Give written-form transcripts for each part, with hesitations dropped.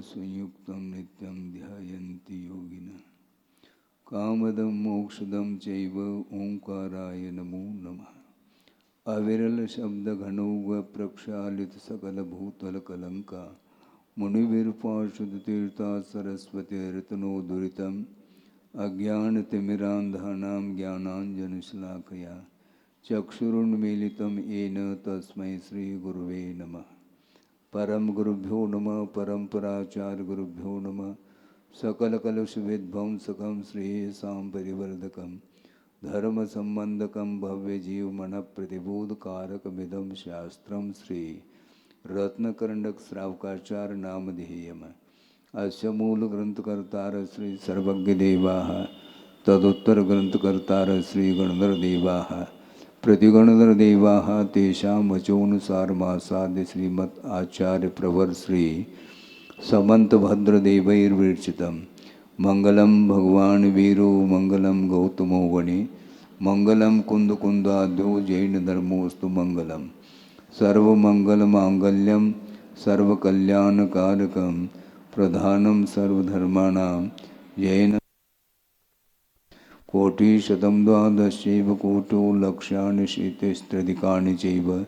संयुक्तं नित्यं ध्यायन्ति योगिनः कामदं मोक्षदं चैव ओंकाराय नमो नमः। अविरल शब्द घनौघ प्रक्षालित सकल भूतल कलंका मुनिवीरपार्षद तीर्था सरस्वती रत्नो दुरितम् अज्ञान तिमिरांधानां ज्ञानांजनशलाकया चक्षुरुन्मीलितं येन तस्मै श्री गुरुवे नमः। परम गुरुभ्यो नमः। परंपराचार्य गुरुभ्यो नमः। सकल कलुष विध्वंसकं श्रेयसां परिवर्धकं धर्म संबंधकं भव्य जीव मन प्रतिबोधकारकमिदं शास्त्रं श्री रत्नकर्णक श्रावकाचार्य नामधेयम्। अस्य मूल ग्रंथकर्तार श्री सर्वज्ञ देवाः तदुत्तर ग्रंथकर्तार श्री गणधर देवाः प्रतिगणधर देवाः तेषां वचोनुसारमासाद्य श्रीमद् आचार्य प्रवर श्री समंत भद्रदेवैर्विरचितं मंगलम भगवान वीरो मंगलम गौतमो वने मंगलम कुंदकुंदाद्यो जैन धर्मोस्तु मंगलम सर्वमंगलमांगल्यम सर्वकल्याणकारकं प्रधानं सर्वधर्माणां जैन कोटिशतं द्वादशैव कोटो लक्षाणि शीतिस्त्रधिकानि चैव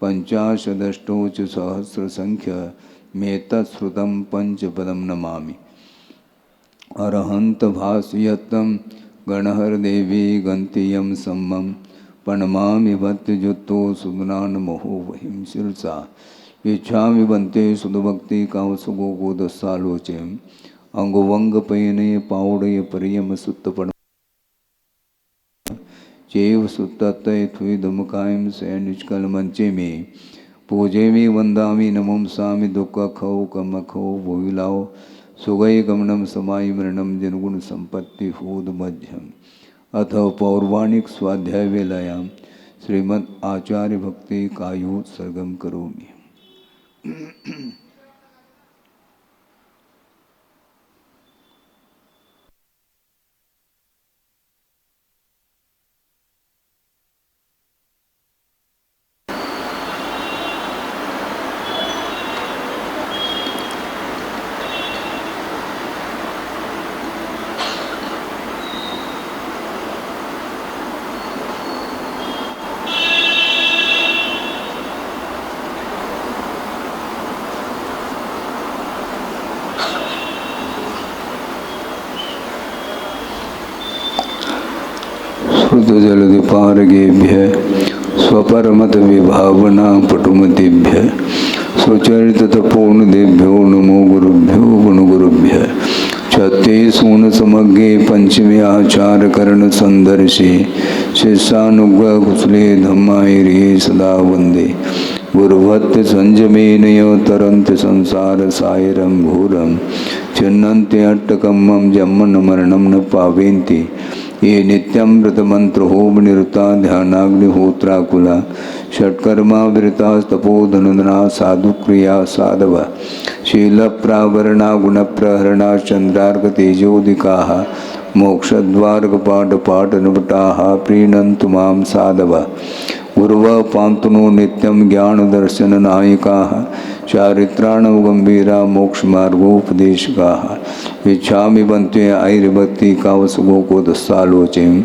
पंचाशदष्टोच सहस्रसंख्यमेतत्श्रुतं पंचपदं नमामि। अरहंत भासयत्तं गणहरदेवी गन्तियं सम्मं प्रणमामि भक्तियुक्तो सुगुणान्मोहो वहिं शिरसा इच्छामि बन्ते सुधभक्ति कावसुगो गोदस्सालोचयम् अंगुवंगपयने पावड़य परियम सुत्तपण चैव सुत्तत्तय थुइदमुखायं सैनिष्कल मंचे में पूजे में वंदामि नमोंसामि दुःखखौ कमखौ भोविलाओ सुगय गमनम समाय मरणम जनगुण संपत्ति होद मध्यम। अथ पौर्वाणिक स्वाध्याय वेलायां श्रीमद् आचार्य भक्ति कायोत्सर्गम करोमि। जलधिपारगेभ्य स्वपरमत विभावना पटुमतिभ्य सुचरितपूर्णदेभ्यो नमो गुरुभ्यो गुणगुरुभ्य। छत्ते सून समग्रे पंचमे आचार करण संदर्शे शिष्यानुग्रह कुशले धम्मायिरे सदा वंदे गुरुभक्त संजमेनय तरंत संसार सायरं घोरं चिन्नन्ते अट्टकम्मं जन्मन मरणं न पावेन्ति ये नित्यं व्रतमंत्र होम निरुता ध्यानाग्निहोत्राकुला षट्कर्मा विरता तपोधनुधना साधुक्रिया साधव शील प्रावरणा गुण प्रहरणा चंद्रार्क तेजोदिका मोक्षद्वार पाठ पाठ नवटा प्रीणन्तु मां साधव गुरुव पांतुनो नित्यं ज्ञान दर्शन नायका चारित्राणव गंभीरा मोक्ष मार्गोपदेशका इच्छामि बंते आयुर्भक्ति कावसुगो को दस्सालोचयं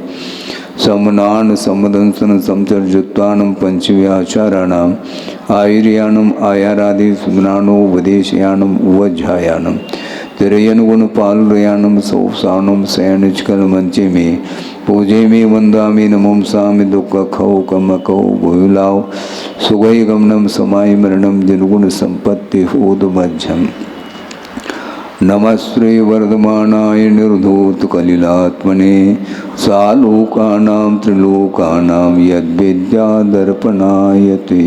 समनान समदंसन समचर्जुत्वानं पंचव्याचाराणाम् आयुर्यानम् आयारादि सुदनानो वदेशयानम् उवज्झायानम् तिरयनुगुण पालयानम सोपसानम सैनिचकल मंचे में पूजे में वंदामि नमोंसामि दुःखखौ कमखौ भूलाओ सुगय गमनम समाय मरणम जनगुण संपत्ति होद मध्यम। नमस्ते वर्धमानाय निर्धूत कलिलात्मने सालोकानां त्रिलोकानां यद्विद्या दर्पणायते।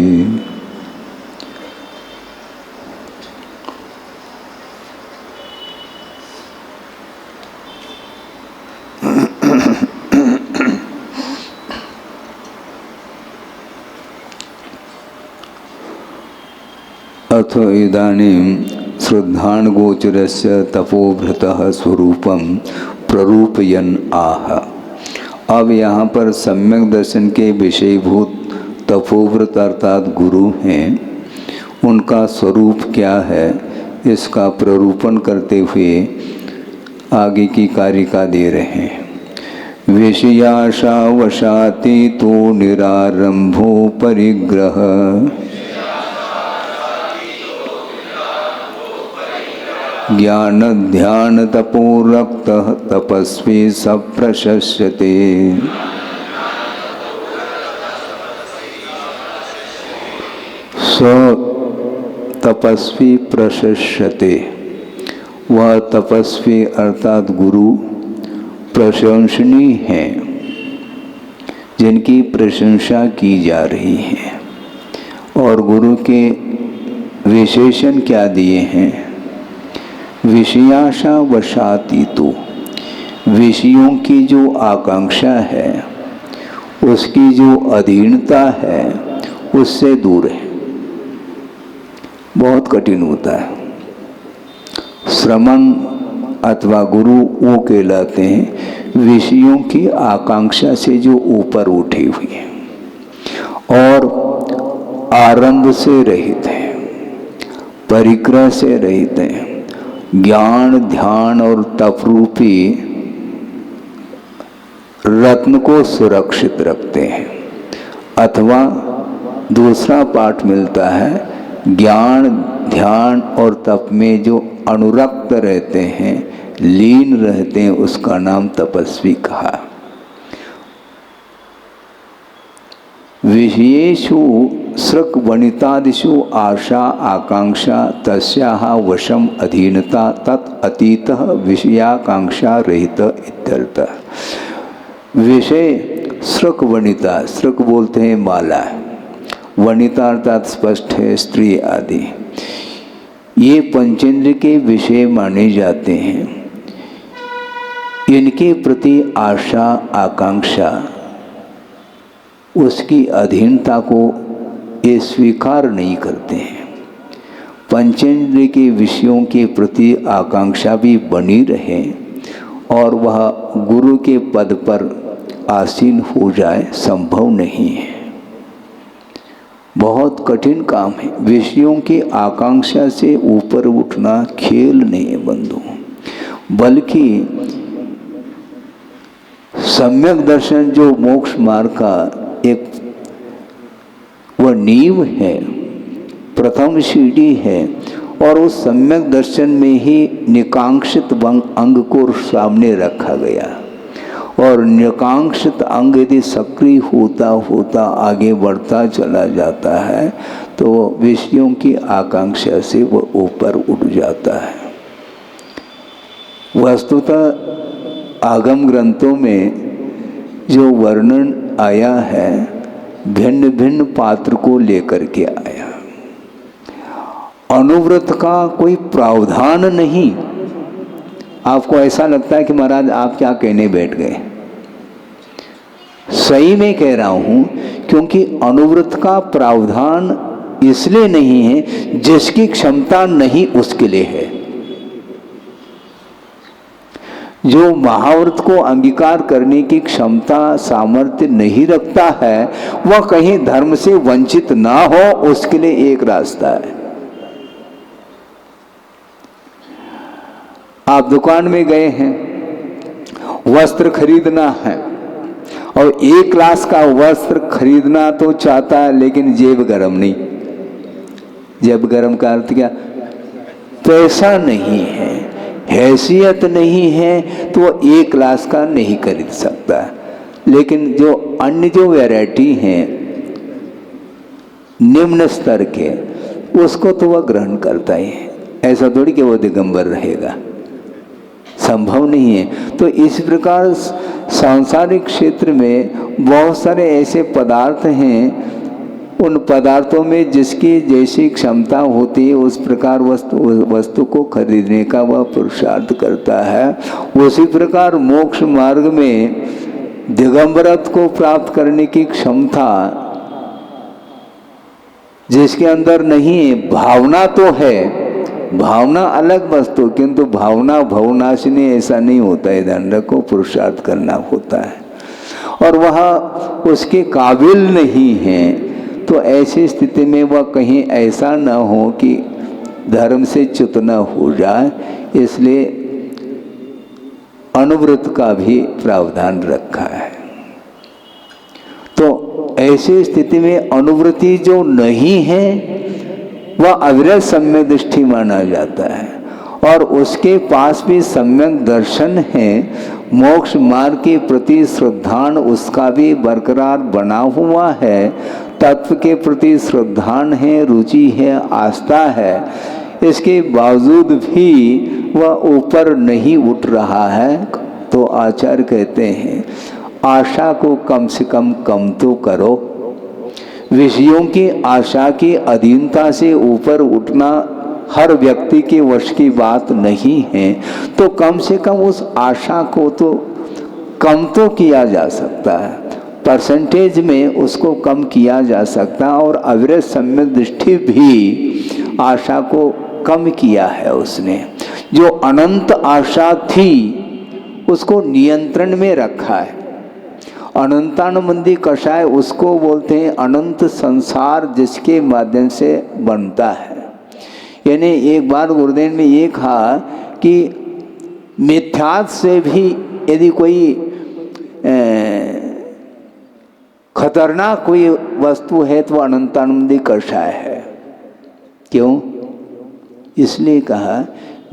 अथ इदानीं श्रद्धानुगोचरस्य तपोभृतः स्वरूपं प्ररूपयन् आह। अब यहाँ पर सम्यक दर्शन के विषयभूत तपोव्रत अर्थात गुरु हैं, उनका स्वरूप क्या है इसका प्ररूपण करते हुए आगे की कारिका दे रहे हैं। विषयाशा वशाति तो निरारंभो परिग्रह, ज्ञान ध्यान तपो रक्त तपस्वी सप्रशस्यते। तपस्वी प्रशस्यते, वह तपस्वी अर्थात गुरु प्रशंसनीय हैं, जिनकी प्रशंसा की जा रही है। और गुरु के विशेषण क्या दिए हैं? विषयाशा वशाति तो, विषयों की जो आकांक्षा है, उसकी जो अधीनता है, उससे दूर है। बहुत कठिन होता है। श्रमण अथवा गुरु वो कहलाते हैं विषयों की आकांक्षा से जो ऊपर उठी हुई है और आरंभ से रहित है, परिग्रह से रहित है, ज्ञान ध्यान और तप रूपी रत्न को सुरक्षित रखते हैं। अथवा दूसरा पाठ मिलता है, ज्ञान ध्यान और तप में जो अनुरक्त रहते हैं, लीन रहते हैं, उसका नाम तपस्वी कहा। विषयेषु सृक् वनितादिषु आशा आकांक्षा तस्याः वशम अधीनता तत् अतीतः विषयाकांक्षा रहित इत्यर्थः। विषय सृक् वनिता, सृक् बोलते हैं माला, वनिता अर्थात स्पष्ट है, स्त्री आदि, ये पंचेंद्र के विषय माने जाते हैं। इनके प्रति आशा आकांक्षा, उसकी अधीनता को ये स्वीकार नहीं करते हैं। पंचेंद्र के विषयों के प्रति आकांक्षा भी बनी रहे और वह गुरु के पद पर आसीन हो जाए, संभव नहीं है। बहुत कठिन काम है। विषयों की आकांक्षा से ऊपर उठना खेल नहीं है बंधु, बल्कि सम्यक दर्शन जो मोक्ष मार्ग का एक वह नींव है, प्रथम सीढ़ी है। और उस सम्यक दर्शन में ही निकांक्षित अंग को सामने रखा गया। और निकांक्षित अंग यदि सक्रिय होता होता आगे बढ़ता चला जाता है तो विषयों की आकांक्षा से वह ऊपर उठ जाता है। वस्तुतः आगम ग्रंथों में जो वर्णन आया है, भिन्न भिन्न पात्र को लेकर के आया। अनुव्रत का कोई प्रावधान नहीं। आपको ऐसा लगता है कि महाराज आप क्या कहने बैठ गए, सही में कह रहा हूं, क्योंकि अनुव्रत का प्रावधान इसलिए नहीं है जिसकी क्षमता नहीं उसके लिए है। जो महाव्रत को अंगीकार करने की क्षमता सामर्थ्य नहीं रखता है, वह कहीं धर्म से वंचित ना हो, उसके लिए एक रास्ता है। आप दुकान में गए हैं, वस्त्र खरीदना है और 1 लाख का वस्त्र खरीदना तो चाहता है, लेकिन जेब गरम नहीं। जेब गरम का अर्थ क्या? पैसा नहीं है, हैसियत नहीं है, तो वो 1 लाख का नहीं खरीद सकता। लेकिन जो अन्य जो वैरायटी हैं निम्न स्तर के, उसको तो वह ग्रहण करता ही है। ऐसा थोड़ी कि वो दिगंबर रहेगा, संभव नहीं है। तो इस प्रकार सांसारिक क्षेत्र में बहुत सारे ऐसे पदार्थ हैं, उन पदार्थों में जिसकी जैसी क्षमता होती है उस प्रकार वस्तु को खरीदने का वह पुरुषार्थ करता है। उसी प्रकार मोक्ष मार्ग में दिगंबरत्व को प्राप्त करने की क्षमता जिसके अंदर नहीं है, भावना तो है, भावना अलग वस्तु, किंतु भावना भवनाशिनी ऐसा नहीं होता है। दंड को पुरुषार्थ करना होता है और वह उसके काबिल नहीं है। तो ऐसी स्थिति में वह कहीं ऐसा न हो कि धर्म से च्युत न हो जाए, इसलिए अनुव्रत का भी प्रावधान रखा है। तो ऐसी स्थिति में अनुवृत्ति जो नहीं है वह अविरत सम्यक दृष्टि माना जाता है, और उसके पास भी सम्यक दर्शन है, मोक्ष मार्ग के प्रति श्रद्धान उसका भी बरकरार बना हुआ है, तत्व के प्रति श्रद्धान है, रुचि है, आस्था है, इसके बावजूद भी वह ऊपर नहीं उठ रहा है। तो आचार्य कहते हैं आशा को कम से कम तो करो। विषयों की आशा की अधीनता से ऊपर उठना हर व्यक्ति के वश की बात नहीं है, तो कम से कम उस आशा को तो कम तो किया जा सकता है, परसेंटेज में उसको कम किया जा सकता है। और अविरत सम्यक दृष्टि भी आशा को कम किया है उसने। जो अनंत आशा थी उसको नियंत्रण में रखा है। अनंतानुबंधी कषाय उसको बोलते हैं अनंत संसार जिसके माध्यम से बनता है। यानी एक बार गुरुदेव ने ये कहा कि मिथ्यात्व से भी यदि कोई खतरनाक कोई वस्तु है तो अनंतानुबंधी कषाय है। क्यों? इसलिए कहा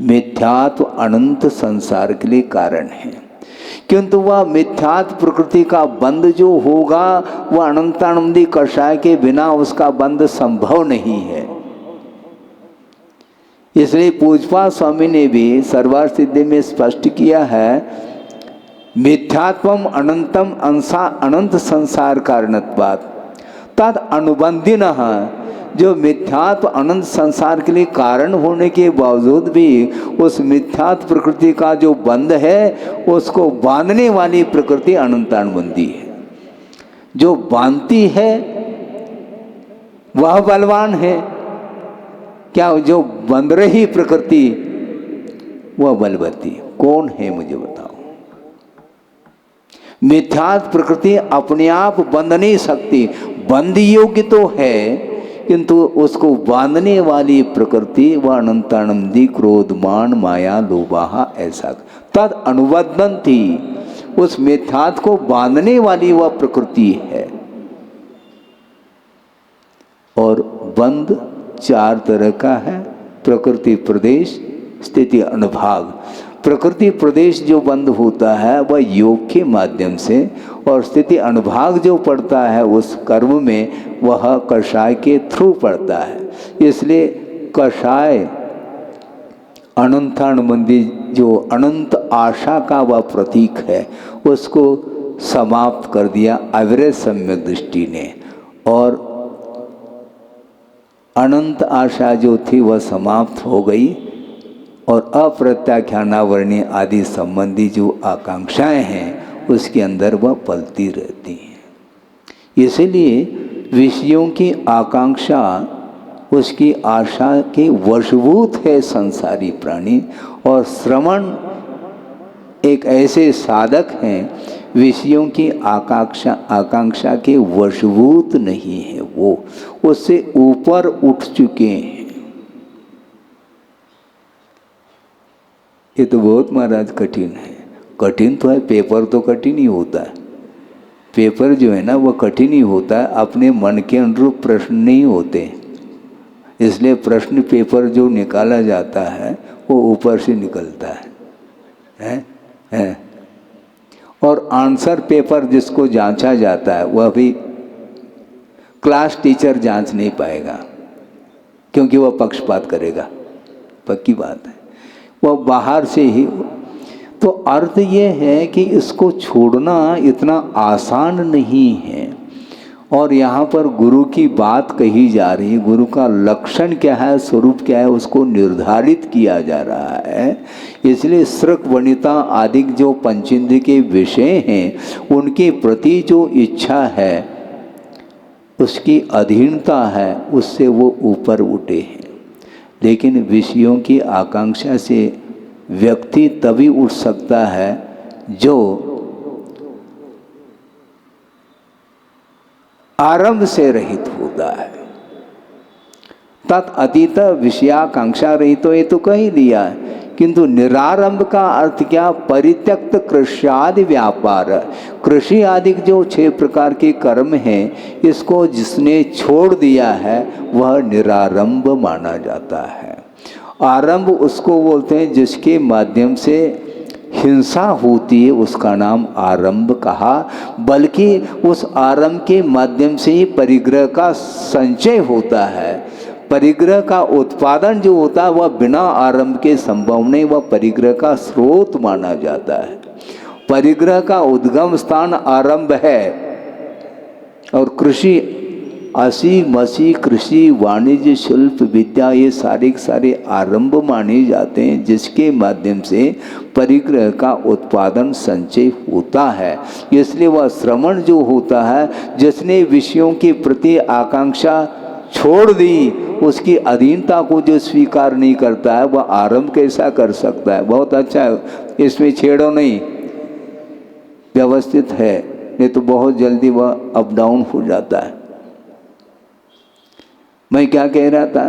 मिथ्यात्व अनंत संसार के लिए कारण है, किंतु वह मिथ्यात्व प्रकृति का बंध जो होगा वह अनंतानुबंधी कषाय के बिना उसका बंध संभव नहीं है। इसलिए पूज्यपाद स्वामी ने भी सर्वार्थ सिद्धि में स्पष्ट किया है मिथ्यात्वम अनंतम अंसा अनंत संसार कारणत्वात् तद अनुबंधिनः। जो मिथ्यात्व अनंत संसार के लिए कारण होने के बावजूद भी उस मिथ्यात्व प्रकृति का जो बंध है उसको बांधने वाली प्रकृति अनंतानुबंधी है। जो बांधती है वह बलवान है, क्या जो बंध रही प्रकृति वह बलवती? कौन है मुझे बताओ? मिथ्यात्व प्रकृति अपने आप बंध नहीं सकती, बंध योग्य तो है किंतु उसको बांधने वाली प्रकृति वह अनंतानंदी क्रोध मान माया लोभाहा ऐसा तद अनुबंधन थी। उस मिथ्यात्व को बांधने वाली वह प्रकृति है। और बंध चार तरह का है, प्रकृति प्रदेश स्थिति अनुभाग। प्रकृति प्रदेश जो बंद होता है वह योग के माध्यम से, और स्थिति अनुभाग जो पड़ता है उस कर्म में वह कषाय के थ्रू पड़ता है। इसलिए कषाय अनंतानुबंधी जो अनंत आशा का वह प्रतीक है उसको समाप्त कर दिया अविरत सम्यक दृष्टि ने, और अनंत आशा जो थी वह समाप्त हो गई, और अप्रत्याख्यानावर्णीय आदि संबंधी जो आकांक्षाएं हैं उसके अंदर वह पलती रहती हैं। इसलिए विषयों की आकांक्षा उसकी आशा के वशभूत है संसारी प्राणी, और श्रवण एक ऐसे साधक हैं विषयों की आकांक्षा के वशभूत नहीं है, वो उससे ऊपर उठ चुके हैं। ये तो बहुत महाराज कठिन है। कठिन तो है, पेपर तो कठिन ही होता है। पेपर जो है ना वो कठिन ही होता है, अपने मन के अनुरूप प्रश्न नहीं होते, इसलिए प्रश्न पेपर जो निकाला जाता है वो ऊपर से निकलता है। और आंसर पेपर जिसको जांचा जाता है वह भी क्लास टीचर जांच नहीं पाएगा, क्योंकि वह पक्षपात करेगा, पक्की बात है, वह बाहर से ही। तो अर्थ ये है कि इसको छोड़ना इतना आसान नहीं है। और यहाँ पर गुरु की बात कही जा रही है, गुरु का लक्षण क्या है, स्वरूप क्या है, उसको निर्धारित किया जा रहा है। इसलिए श्रक वनिता आदि जो पंचेंद्रिय के विषय हैं उनके प्रति जो इच्छा है, उसकी अधीनता है, उससे वो ऊपर उठे हैं। लेकिन विषयों की आकांक्षा से व्यक्ति तभी उठ सकता है जो आरंभ से रहित होता है, तत् अतीत विषयाकांक्षा रही, तो ये तो कह ही दिया है। किंतु निरारंभ का अर्थ क्या? परित्यक्त कृष्यादि व्यापार। कृषि आदि जो 6 प्रकार के कर्म हैं, इसको जिसने छोड़ दिया है वह निरारंभ माना जाता है। आरंभ उसको बोलते हैं जिसके माध्यम से हिंसा होती है, उसका नाम आरंभ कहा। बल्कि उस आरंभ के माध्यम से ही परिग्रह का संचय होता है। परिग्रह का उत्पादन जो होता है वह बिना आरंभ के संभव नहीं, वह परिग्रह का स्रोत माना जाता है। परिग्रह का उद्गम स्थान आरंभ है। और कृषि असी मसी कृषि वाणिज्य शिल्प विद्या ये सारे आरंभ माने जाते हैं, जिसके माध्यम से परिग्रह का उत्पादन संचय होता है। इसलिए वह श्रवण जो होता है, जिसने विषयों के प्रति आकांक्षा छोड़ दी, उसकी अधीनता को जो स्वीकार नहीं करता है, वह आरंभ कैसा कर सकता है? बहुत अच्छा है, इसमें छेड़ो नहीं, व्यवस्थित है, नहीं तो बहुत जल्दी वह अप डाउन हो जाता है। मैं क्या कह रहा था?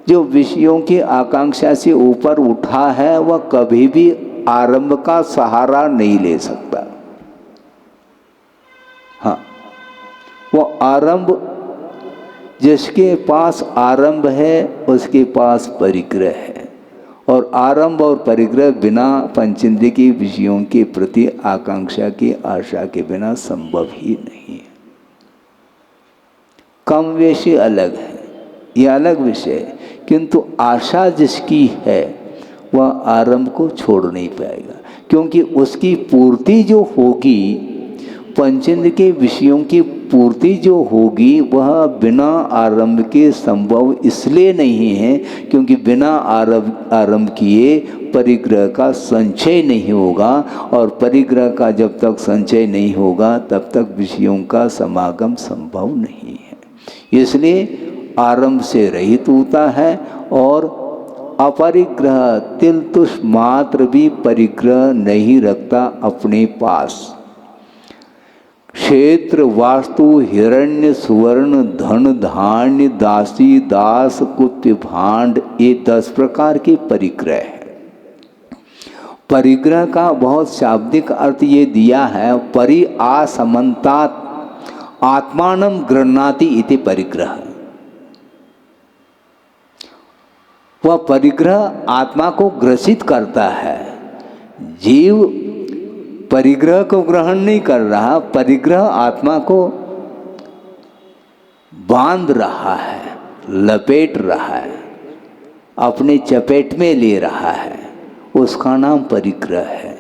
जो विषयों की आकांक्षा से ऊपर उठा है वह कभी भी आरंभ का सहारा नहीं ले सकता। हाँ, वो आरंभ, जिसके पास आरंभ है उसके पास परिग्रह है। और आरंभ और परिग्रह बिना पंचेंद्रिय के विषयों के प्रति आकांक्षा की आशा के बिना संभव ही नहीं है। कम वेशी अलग है, यह अलग विषय है, किंतु आशा जिसकी है वह आरंभ को छोड़ नहीं पाएगा, क्योंकि उसकी पूर्ति जो होगी, पंचेंद्र के विषयों की पूर्ति जो होगी, वह बिना आरंभ के संभव इसलिए नहीं है क्योंकि बिना आरंभ किए परिग्रह का संचय नहीं होगा। और परिग्रह का जब तक संचय नहीं होगा तब तक विषयों का समागम संभव नहीं है। इसलिए आरंभ से रहित होता है। और अपरिग्रह तिल तुष मात्र भी परिग्रह नहीं रखता अपने पास। क्षेत्र वास्तु हिरण्य सुवर्ण धन धान्य दासी दास कुत्य भांड, ये 10 प्रकार के परिग्रह है। परिग्रह का बहुत शाब्दिक अर्थ ये दिया है, परि आसमन्तात् आत्मानं गृह्णाति इति परिग्रह। वह परिग्रह आत्मा को ग्रसित करता है। जीव परिग्रह को ग्रहण नहीं कर रहा, परिग्रह आत्मा को बांध रहा है, लपेट रहा है, अपने चपेट में ले रहा है, उसका नाम परिग्रह है।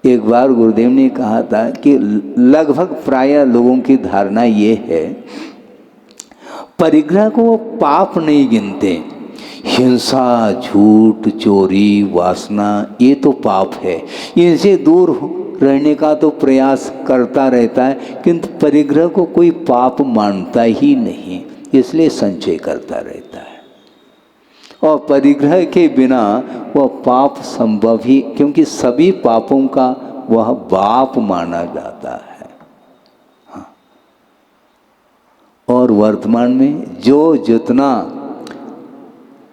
एक बार गुरुदेव ने कहा था कि लगभग प्रायः लोगों की धारणा ये है, परिग्रह को वो पाप नहीं गिनते। हिंसा, झूठ, चोरी, वासना, ये तो पाप है, इनसे दूर रहने का तो प्रयास करता रहता है, किंतु परिग्रह को कोई पाप मानता ही नहीं, इसलिए संचय करता रहता है। और परिग्रह के बिना वह पाप संभव ही, क्योंकि सभी पापों का वह बाप माना जाता है। हाँ। और वर्तमान में जो जितना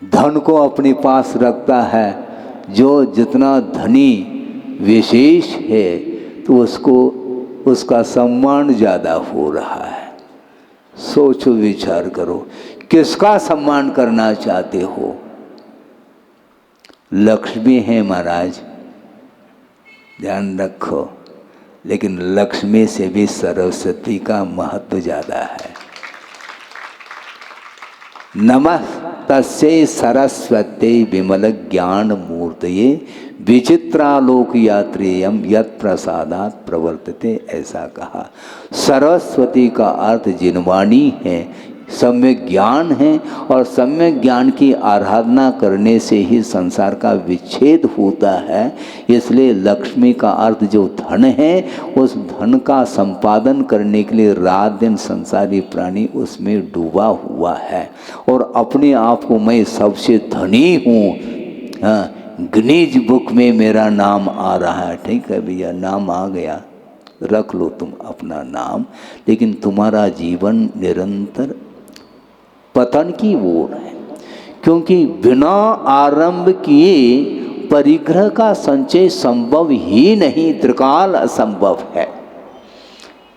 धन को अपने पास रखता है, जो जितना धनी विशेष है, तो उसको उसका सम्मान ज़्यादा हो रहा है। सोचो, विचार करो, किसका सम्मान करना चाहते हो? लक्ष्मी है महाराज, ध्यान रखो, लेकिन लक्ष्मी से भी सरस्वती का महत्व ज़्यादा है। नमः तस्यै सरस्वत्यै विमल ज्ञान मूर्तये विचित्रालोक यात्रेयम यत् प्रसादात् प्रवर्तते, ऐसा कहा। सरस्वती का अर्थ जिनवाणी है, सम्यक ज्ञान है, और सम्यक ज्ञान की आराधना करने से ही संसार का विच्छेद होता है। इसलिए लक्ष्मी का अर्थ जो धन है, उस धन का संपादन करने के लिए रात दिन संसारी प्राणी उसमें डूबा हुआ है, और अपने आप को मैं सबसे धनी हूँ, हाँ, गिनीज बुक में मेरा नाम आ रहा है। ठीक है भैया, नाम आ गया, रख लो तुम अपना नाम, लेकिन तुम्हारा जीवन निरंतर पतन की ओर है, क्योंकि बिना आरंभ किए परिग्रह का संचय संभव ही नहीं, त्रिकाल असंभव है।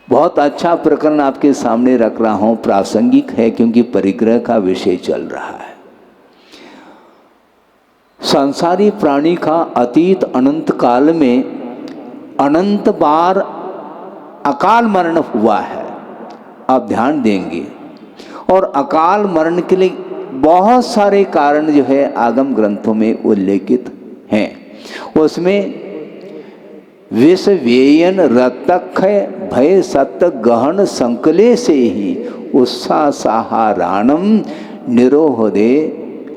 बहुत अच्छा प्रकरण आपके सामने रख रहा हूं, प्रासंगिक है क्योंकि परिग्रह का विषय चल रहा है। संसारी प्राणी का अतीत अनंत काल में अनंत बार अकाल मरण हुआ है, आप ध्यान देंगे। और अकाल मरण के लिए बहुत सारे कारण जो है आगम ग्रंथों में उल्लेखित हैं। उसमें विष व्ययन रक्तक्षय भय सत्य गहन संकले से ही उत्साह साहाराणम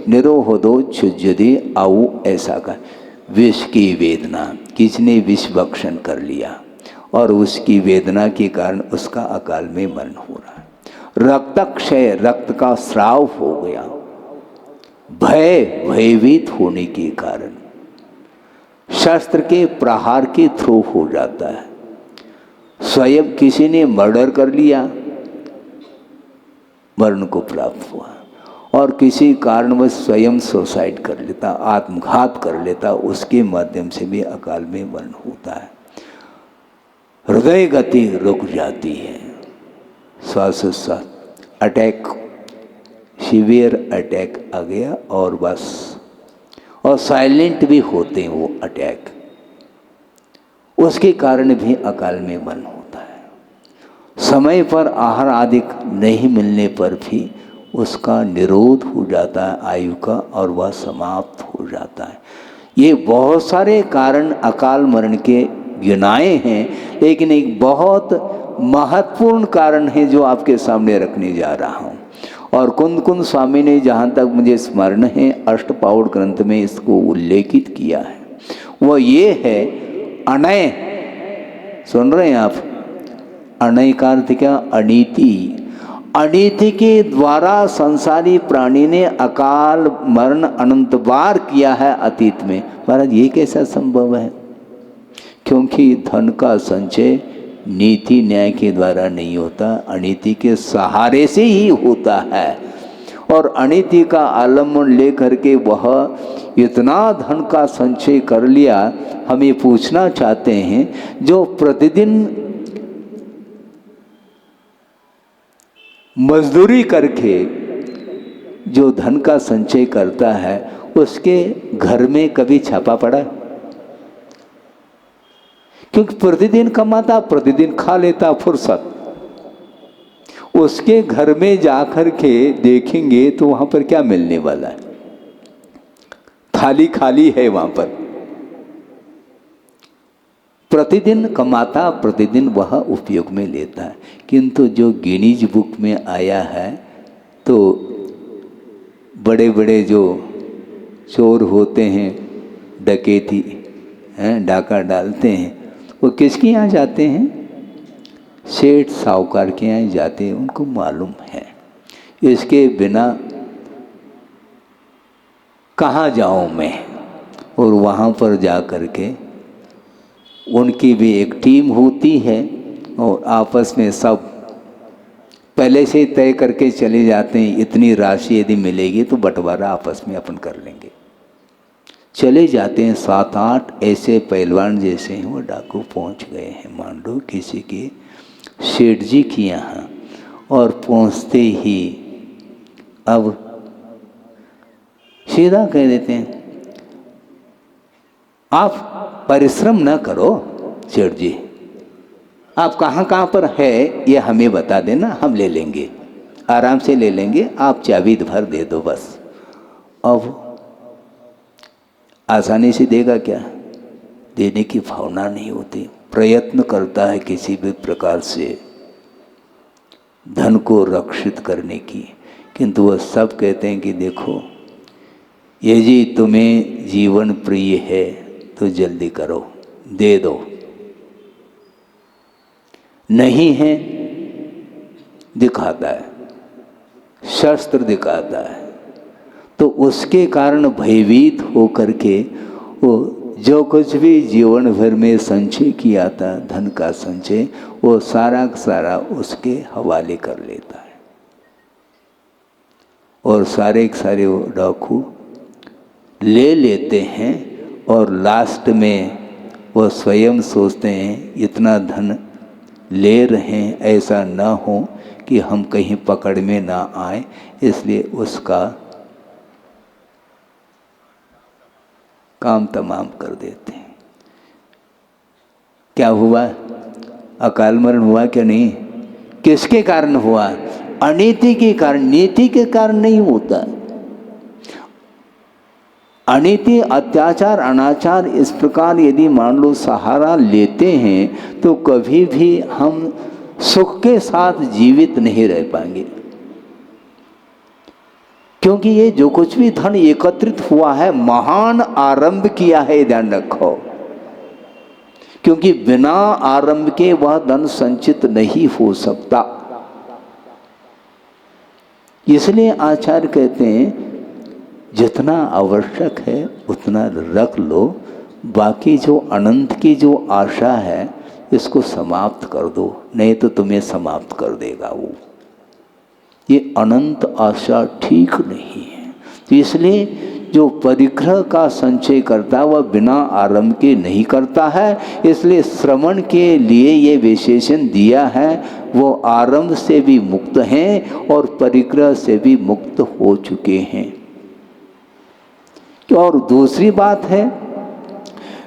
निरोहदो क्षुज्यदे आऊ, ऐसा का विष की वेदना, किसने विष भक्षण कर लिया और उसकी वेदना के कारण उसका अकाल में मरण हो रहा है। रक्तक्षय, रक्त का स्राव हो गया, भयभीत होने के कारण शस्त्र के प्रहार के थ्रू हो जाता है। स्वयं किसी ने मर्डर कर लिया, मरण को प्राप्त हुआ, और किसी कारणवश स्वयं सुसाइड कर लेता, आत्मघात कर लेता, उसके माध्यम से भी अकाल में मरण होता है। हृदय गति रुक जाती है, श्वासोच्छ्वास, अटैक, सीवियर अटैक आ गया और बस, और साइलेंट भी होते हैं वो अटैक, उसके कारण भी अकाल में मरण होता है। समय पर आहार आदि नहीं मिलने पर भी उसका निरोध हो जाता है आयु का, और वह समाप्त हो जाता है। ये बहुत सारे कारण अकाल मरण के गिनाए हैं, लेकिन एक बहुत महत्वपूर्ण कारण है जो आपके सामने रखने जा रहा हूँ। और कुंद कुंद स्वामी ने, जहाँ तक मुझे स्मरण है, अष्टपाउड ग्रंथ में इसको उल्लेखित किया है। वो ये है, अनय, सुन रहे हैं आप? अनय का अर्थ क्या? अनीति। अनीति के द्वारा संसारी प्राणी ने अकाल मरण अनंत बार किया है अतीत में। महाराज ये कैसा संभव है? क्योंकि धन का संचय नीति न्याय के द्वारा नहीं होता, अनीति के सहारे से ही होता है। और अनीति का आलम्बन लेकर के वह इतना धन का संचय कर लिया। हम ये पूछना चाहते हैं, जो प्रतिदिन मजदूरी करके जो धन का संचय करता है, उसके घर में कभी छापा पड़ा? क्योंकि प्रतिदिन कमाता, प्रतिदिन खा लेता, फुर्सत। उसके घर में जाकर के देखेंगे तो वहां पर क्या मिलने वाला है? थाली खाली है वहां पर। प्रतिदिन कमाता, प्रतिदिन वह उपयोग में लेता है। किंतु जो गिनीज बुक में आया है, तो बड़े बड़े जो चोर होते हैं, डकैती डाका डालते हैं, वो किसके यहाँ जाते हैं? सेठ साहूकार के यहाँ जाते हैं। उनको मालूम है इसके बिना कहाँ जाऊँ मैं। और वहाँ पर जा कर के उनकी भी एक टीम होती है, और आपस में सब पहले से तय करके चले जाते हैं, इतनी राशि यदि मिलेगी तो बंटवारा आपस में अपन कर लेंगे। चले जाते हैं। 7-8 ऐसे पहलवान जैसे हैं, वो डाकू पहुंच गए हैं मान लो किसी के सेठ जी के यहाँ। और पहुंचते ही अब सीधा कह देते हैं, आप परिश्रम न करो सेठ जी, आप कहाँ कहाँ पर है ये हमें बता देना, हम ले लेंगे, आराम से ले लेंगे, आप चाबी भर दे दो बस। अब आसानी से देगा क्या? देने की भावना नहीं होती। प्रयत्न करता है किसी भी प्रकार से धन को रक्षित करने की, किंतु वह सब कहते हैं कि देखो, ये जी तुम्हें जीवन प्रिय है तो जल्दी करो, दे दो। नहीं है, दिखाता है, शस्त्र दिखाता है। तो उसके कारण भयभीत होकर के वो जो कुछ भी जीवन भर में संचय किया था, धन का संचय, वो सारा का सारा उसके हवाले कर लेता है। और सारे के सारे वो डाकू ले लेते हैं और लास्ट में वो स्वयं सोचते हैं इतना धन ले रहे हैं, ऐसा ना हो कि हम कहीं पकड़ में ना आए, इसलिए उसका काम तमाम कर देते हैं। क्या हुआ? अकाल मरण हुआ क्या नहीं? किसके कारण हुआ? अनीति के कारण। नीति के कारण नहीं होता। अनीति, अत्याचार, अनाचार इस प्रकार यदि मान लो सहारा लेते हैं तो कभी भी हम सुख के साथ जीवित नहीं रह पाएंगे। क्योंकि ये जो कुछ भी धन एकत्रित हुआ है, महान आरंभ किया है, ध्यान रखो। क्योंकि बिना आरंभ के वह धन संचित नहीं हो सकता। इसलिए आचार्य कहते हैं जितना आवश्यक है उतना रख लो, बाकी जो अनंत की जो आशा है इसको समाप्त कर दो, नहीं तो तुम्हें समाप्त कर देगा वो। ये अनंत आशा ठीक नहीं है। तो इसलिए जो परिग्रह का संचय करता है वह बिना आरंभ के नहीं करता है। इसलिए श्रवण के लिए ये विशेषण दिया है। वो आरंभ से भी मुक्त हैं और परिग्रह से भी मुक्त हो चुके हैं। और दूसरी बात है,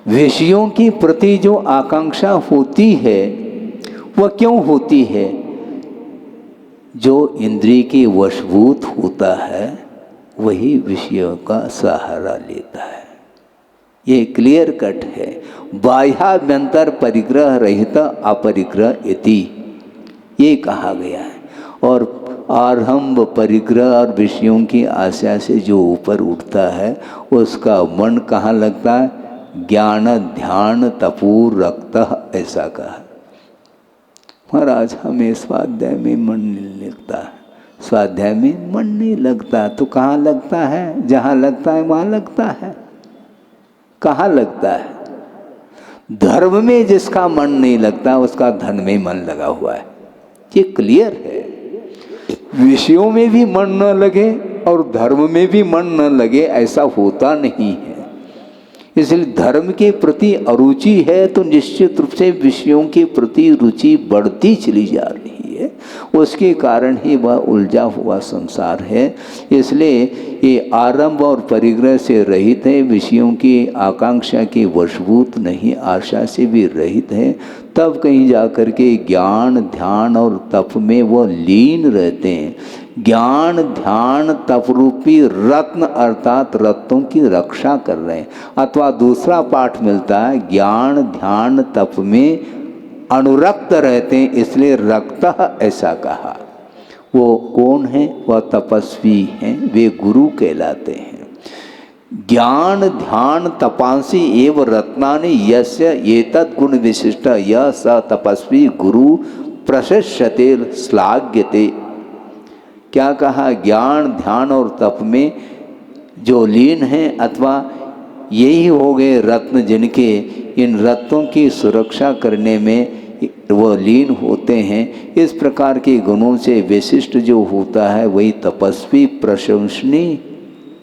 विषयों की प्रति जो आकांक्षा होती है वह क्यों होती है? जो इंद्रिय के वशभूत होता है वही विषयों का सहारा लेता है। ये क्लियर कट है। बाह्याभ्यंतर परिग्रह रहित अपरिग्रह इति ये कहा गया है। और आरंभ परिग्रह और विषयों की आशा से जो ऊपर उठता है उसका मन कहाँ लगता है? ज्ञान ध्यान तपूर रक्त, ऐसा कहा। महाराज हमें स्वाध्याय में मन नहीं लगता है, स्वाध्याय में मन नहीं लगता, तो कहाँ लगता है? जहाँ लगता है वहाँ लगता है। कहाँ लगता है? धर्म में जिसका मन नहीं लगता उसका धन में मन लगा हुआ है। ये क्लियर है। विषयों में भी मन न लगे और धर्म में भी मन न लगे, ऐसा होता नहीं है। इसलिए धर्म के प्रति अरुचि है तो निश्चित रूप से विषयों के प्रति रुचि बढ़ती चली जा रही है। उसके कारण ही वह उलझा हुआ संसार है। इसलिए ये आरंभ और परिग्रह से रहित है, विषयों की आकांक्षा के वशभूत नहीं, आशा से भी रहित है। तब कहीं जाकर के ज्ञान ध्यान और तप में वो लीन रहते हैं। ज्ञान ध्यान तप रूपी रत्न अर्थात रत्नों की रक्षा कर रहे हैं। अथवा दूसरा पाठ मिलता है ज्ञान ध्यान तप में अनुरक्त रहते हैं, इसलिए रक्त ऐसा कहा। वो कौन है? वह तपस्वी हैं, वे गुरु कहलाते हैं। ज्ञान ध्यान तपांसी एव रत्नानि यस्य एतत् गुण विशिष्ट यह स तपस्वी गुरु प्रशस्यते श्लाघ्यते। क्या कहा? ज्ञान ध्यान और तप में जो लीन हैं, अथवा यही हो गए रत्न जिनके, इन रत्नों की सुरक्षा करने में वो लीन होते हैं। इस प्रकार के गुणों से विशिष्ट जो होता है वही तपस्वी प्रशंसनीय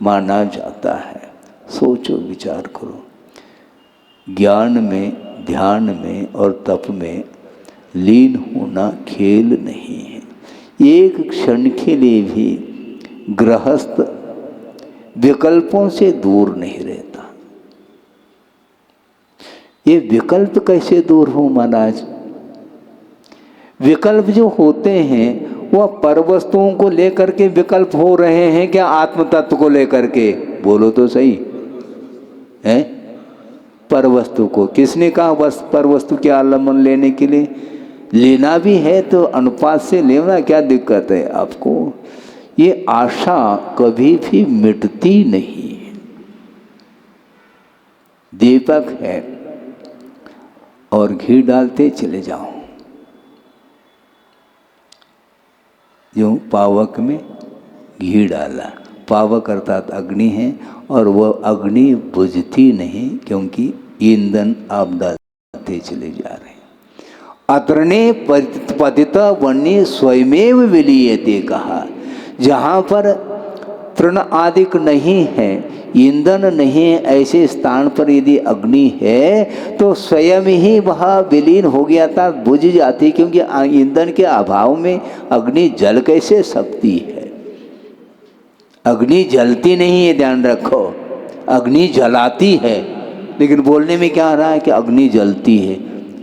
माना जाता है। सोचो विचार करो, ज्ञान में ध्यान में और तप में लीन होना खेल नहीं है। एक क्षण के लिए भी गृहस्थ विकल्पों से दूर नहीं रहता। ये विकल्प कैसे दूर हो महाराज? विकल्प जो होते हैं वह पर वस्तुओं को लेकर के विकल्प हो रहे हैं क्या आत्म तत्व को लेकर के? बोलो तो सही है। पर वस्तु को किसने कहा? बस पर वस्तु के आलम्बन लेने के लिए लेना भी है तो अनुपात से लेना, क्या दिक्कत है आपको? ये आशा कभी भी मिटती नहीं है। दीपक है और घी डालते चले जाओ, जो पावक में घी डाला, पावक अर्थात अग्नि है और वह अग्नि बुझती नहीं क्योंकि ईंधन आप डालते चले जा रहे हैं। अतरणे पतित वन्य स्वयमेव विलीयते कहा। जहाँ पर तृण आदिक नहीं है, ईंधन नहीं है, ऐसे स्थान पर यदि अग्नि है तो स्वयं ही वह विलीन हो गया था, बुझ जाती, क्योंकि ईंधन के अभाव में अग्नि जल कैसे सकती है। अग्नि जलती नहीं है, ध्यान रखो, अग्नि जलाती है, लेकिन बोलने में क्या आ रहा है कि अग्नि जलती है।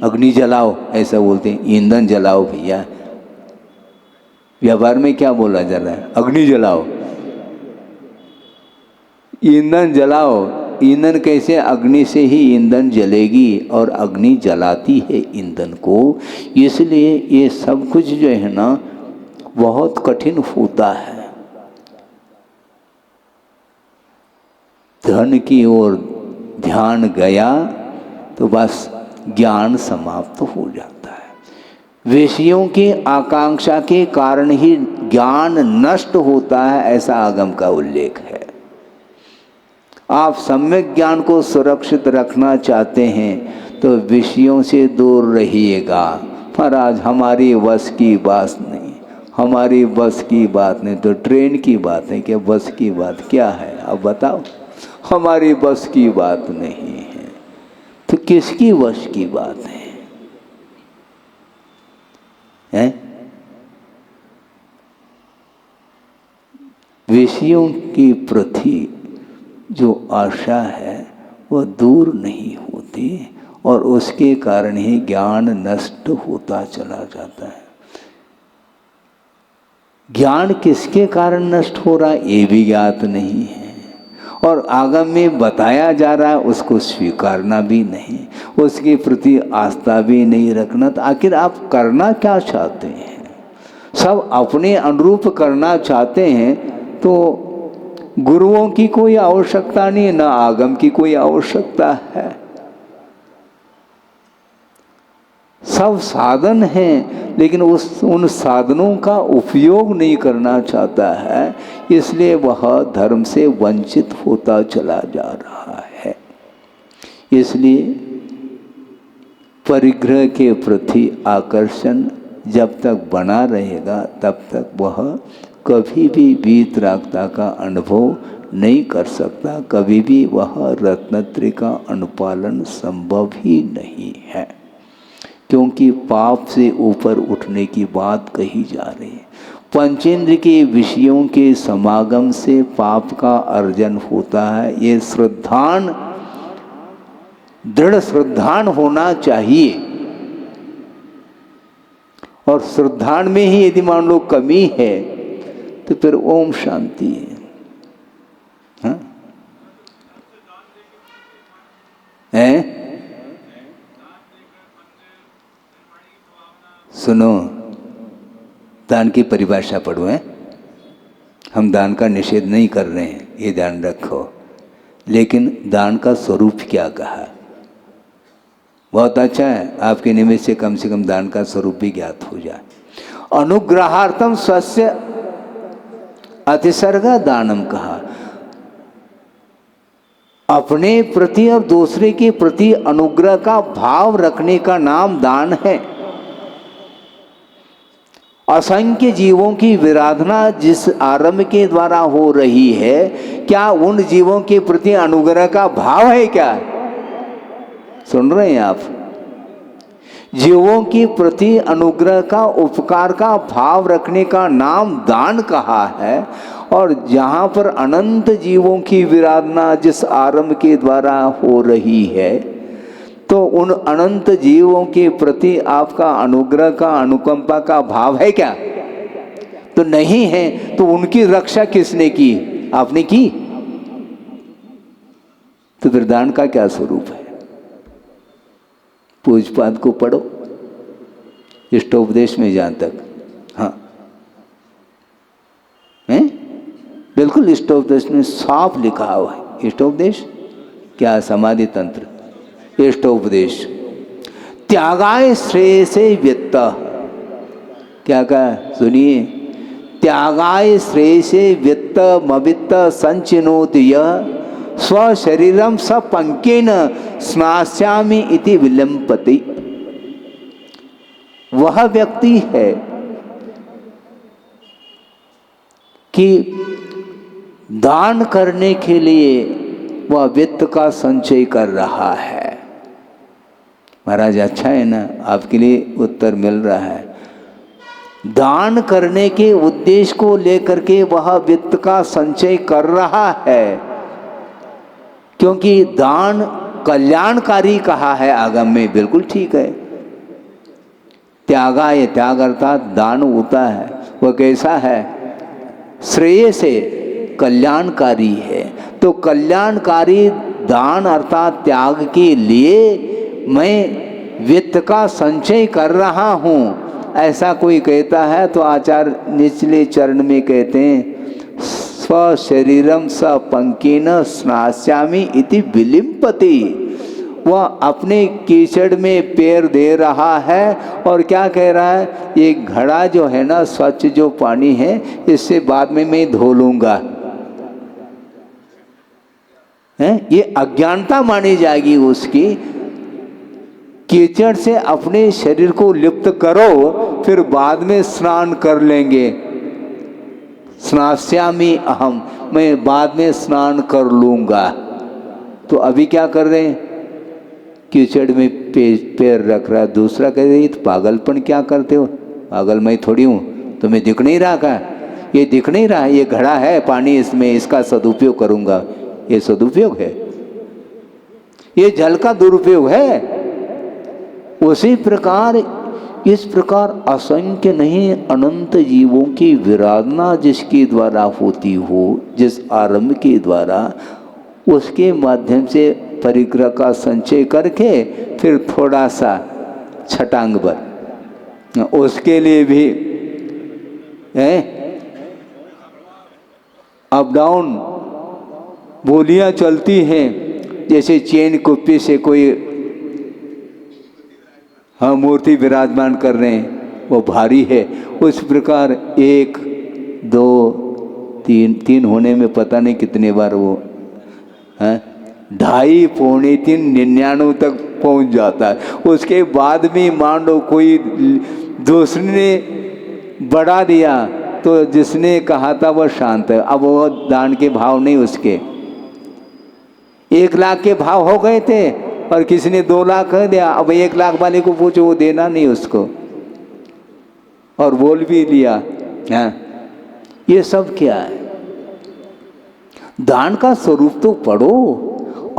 अग्नि जलाओ ऐसा बोलते हैं, ईंधन जलाओ भैया। व्यवहार में क्या बोला जा रहा है? अग्नि जलाओ, ईंधन जलाओ। ईंधन कैसे? अग्नि से ही ईंधन जलेगी, और अग्नि जलाती है ईंधन को। इसलिए ये सब कुछ जो है ना बहुत कठिन होता है। धन की ओर ध्यान गया तो बस ज्ञान समाप्त हो जाता है। विषयों की आकांक्षा के कारण ही ज्ञान नष्ट होता है, ऐसा आगम का उल्लेख है। आप सम्यक ज्ञान को सुरक्षित रखना चाहते हैं तो विषयों से दूर रहिएगा। महाराज हमारी बस की बात नहीं, हमारी बस की बात नहीं, तो ट्रेन की बात है क्या? बस की बात क्या है अब बताओ? हमारी बस की बात नहीं है, तो किसकी वश की बात है? हैं? विषयों की प्रति जो आशा है वह दूर नहीं होती, और उसके कारण ही ज्ञान नष्ट होता चला जाता है। ज्ञान किसके कारण नष्ट हो रहा है ये भी ज्ञात नहीं है, और आगम में बताया जा रहा है उसको स्वीकारना भी नहीं, उसके प्रति आस्था भी नहीं रखना। तो आखिर आप करना क्या चाहते हैं? सब अपने अनुरूप करना चाहते हैं तो गुरुओं की कोई आवश्यकता नहीं, ना आगम की कोई आवश्यकता है। सब साधन हैं, लेकिन उन साधनों का उपयोग नहीं करना चाहता है, इसलिए वह धर्म से वंचित होता चला जा रहा है। इसलिए परिग्रह के प्रति आकर्षण जब तक बना रहेगा तब तक वह कभी भी वीतरागता का अनुभव नहीं कर सकता, कभी भी वह रत्नत्रय का अनुपालन संभव ही नहीं है, क्योंकि पाप से ऊपर उठने की बात कही जा रही है। पंचेंद्र के विषयों के समागम से पाप का अर्जन होता है। ये श्रद्धान, दृढ़ श्रद्धान होना चाहिए, और श्रद्धान में ही यदि मान लो कमी है तो फिर ओम शांति है। हाँ? सुनो, दान की परिभाषा पढ़ो है। हम दान का निषेध नहीं कर रहे हैं, ये ध्यान रखो, लेकिन दान का स्वरूप क्या कहा? बहुत अच्छा है, आपके निमित्त से कम दान का स्वरूप भी ज्ञात हो जाए। अनुग्रहार्थम स्वस्य अतिसर्ग दानम कहा। अपने प्रति और दूसरे के प्रति अनुग्रह का भाव रखने का नाम दान है। असंख्य जीवों की विराधना जिस आरंभ के द्वारा हो रही है, क्या उन जीवों के प्रति अनुग्रह का भाव है क्या? सुन रहे हैं आप? जीवों के प्रति अनुग्रह का, उपकार का भाव रखने का नाम दान कहा है। और जहाँ पर अनंत जीवों की विराधना जिस आरंभ के द्वारा हो रही है, तो उन अनंत जीवों के प्रति आपका अनुग्रह का, अनुकंपा का भाव है क्या? तो नहीं है, तो उनकी रक्षा किसने की? आपने की। तो फिर दान का क्या स्वरूप है? पूजपाद को पढ़ो, इष्टोपदेश में जहाँ तक, हाँ हैं, बिल्कुल इष्टोपदेश में साफ लिखा हुआ है। इष्टोपदेश क्या? समाधि तंत्र। इष्टोपदेश त्यागाय श्रेय से व्यक्त, क्या कहा? सुनिए, त्यागाय श्रेय से व्यक्त मवित्त संचिनोत यः स्वशरीरम सपंकेन स्नास्यामि इति विलंपति। वह व्यक्ति है कि दान करने के लिए वह वित्त का संचय कर रहा है। महाराज अच्छा है ना, आपके लिए उत्तर मिल रहा है। दान करने के उद्देश्य को लेकर के वह वित्त का संचय कर रहा है, क्योंकि दान कल्याणकारी कहा है आगम में, बिल्कुल ठीक है। त्यागा, ये त्याग अर्थात दान होता है, वह कैसा है? श्रेय से कल्याणकारी है। तो कल्याणकारी दान अर्थात त्याग के लिए मैं वित्त का संचय कर रहा हूँ, ऐसा कोई कहता है तो आचार्य निचले चरण में कहते हैं स्वशरीरम स पंकेन स्नास्यामि इति विलिम्पति। वह अपने कीचड़ में पैर दे रहा है और क्या कह रहा है? ये घड़ा जो है ना, स्वच्छ जो पानी है, इससे बाद में मैं धो लूंगा। ये अज्ञानता मानी जाएगी उसकी। कीचड़ से अपने शरीर को लिप्त करो, फिर बाद में स्नान कर लेंगे। स्नास्यामि अहम, मैं बाद में स्नान कर लूंगा। तो अभी क्या कर रहे हैं? कीचड़ में पैर रख रहा है। दूसरा कह रहे तो पागलपन क्या करते हो? पागल मैं थोड़ी हूँ, तुम्हें दिख नहीं रहा क्या? ये दिख नहीं रहा, ये घड़ा है पानी, इसमें इसका सदुपयोग करूंगा। ये सदुपयोग है? ये जल का दुरुपयोग है। उसी प्रकार इस प्रकार असंख्य नहीं अनंत जीवों की विराधना जिसके द्वारा होती हो, जिस आरंभ के द्वारा, उसके माध्यम से परिग्रह का संचय करके फिर थोड़ा सा छटांग पर उसके लिए भी अप डाउन बोलियां चलती हैं। जैसे चैन कुप्पी से कोई मूर्ति विराजमान कर रहे हैं, वो भारी है। उस प्रकार 1 2 3 होने में पता नहीं कितने बार वो 2.5 पौने 3 99 तक पहुंच जाता है। उसके बाद में मान लो कोई दूसरे ने बढ़ा दिया तो जिसने कहा था वह शांत है। अब वो दान के भाव नहीं, उसके 1 लाख के भाव हो गए थे और किसी ने 2 लाख कर दिया। अब 1 लाख वाले को पूछो, वो देना नहीं उसको, और बोल भी लिया। ये सब क्या है? दान का स्वरूप तो पढ़ो।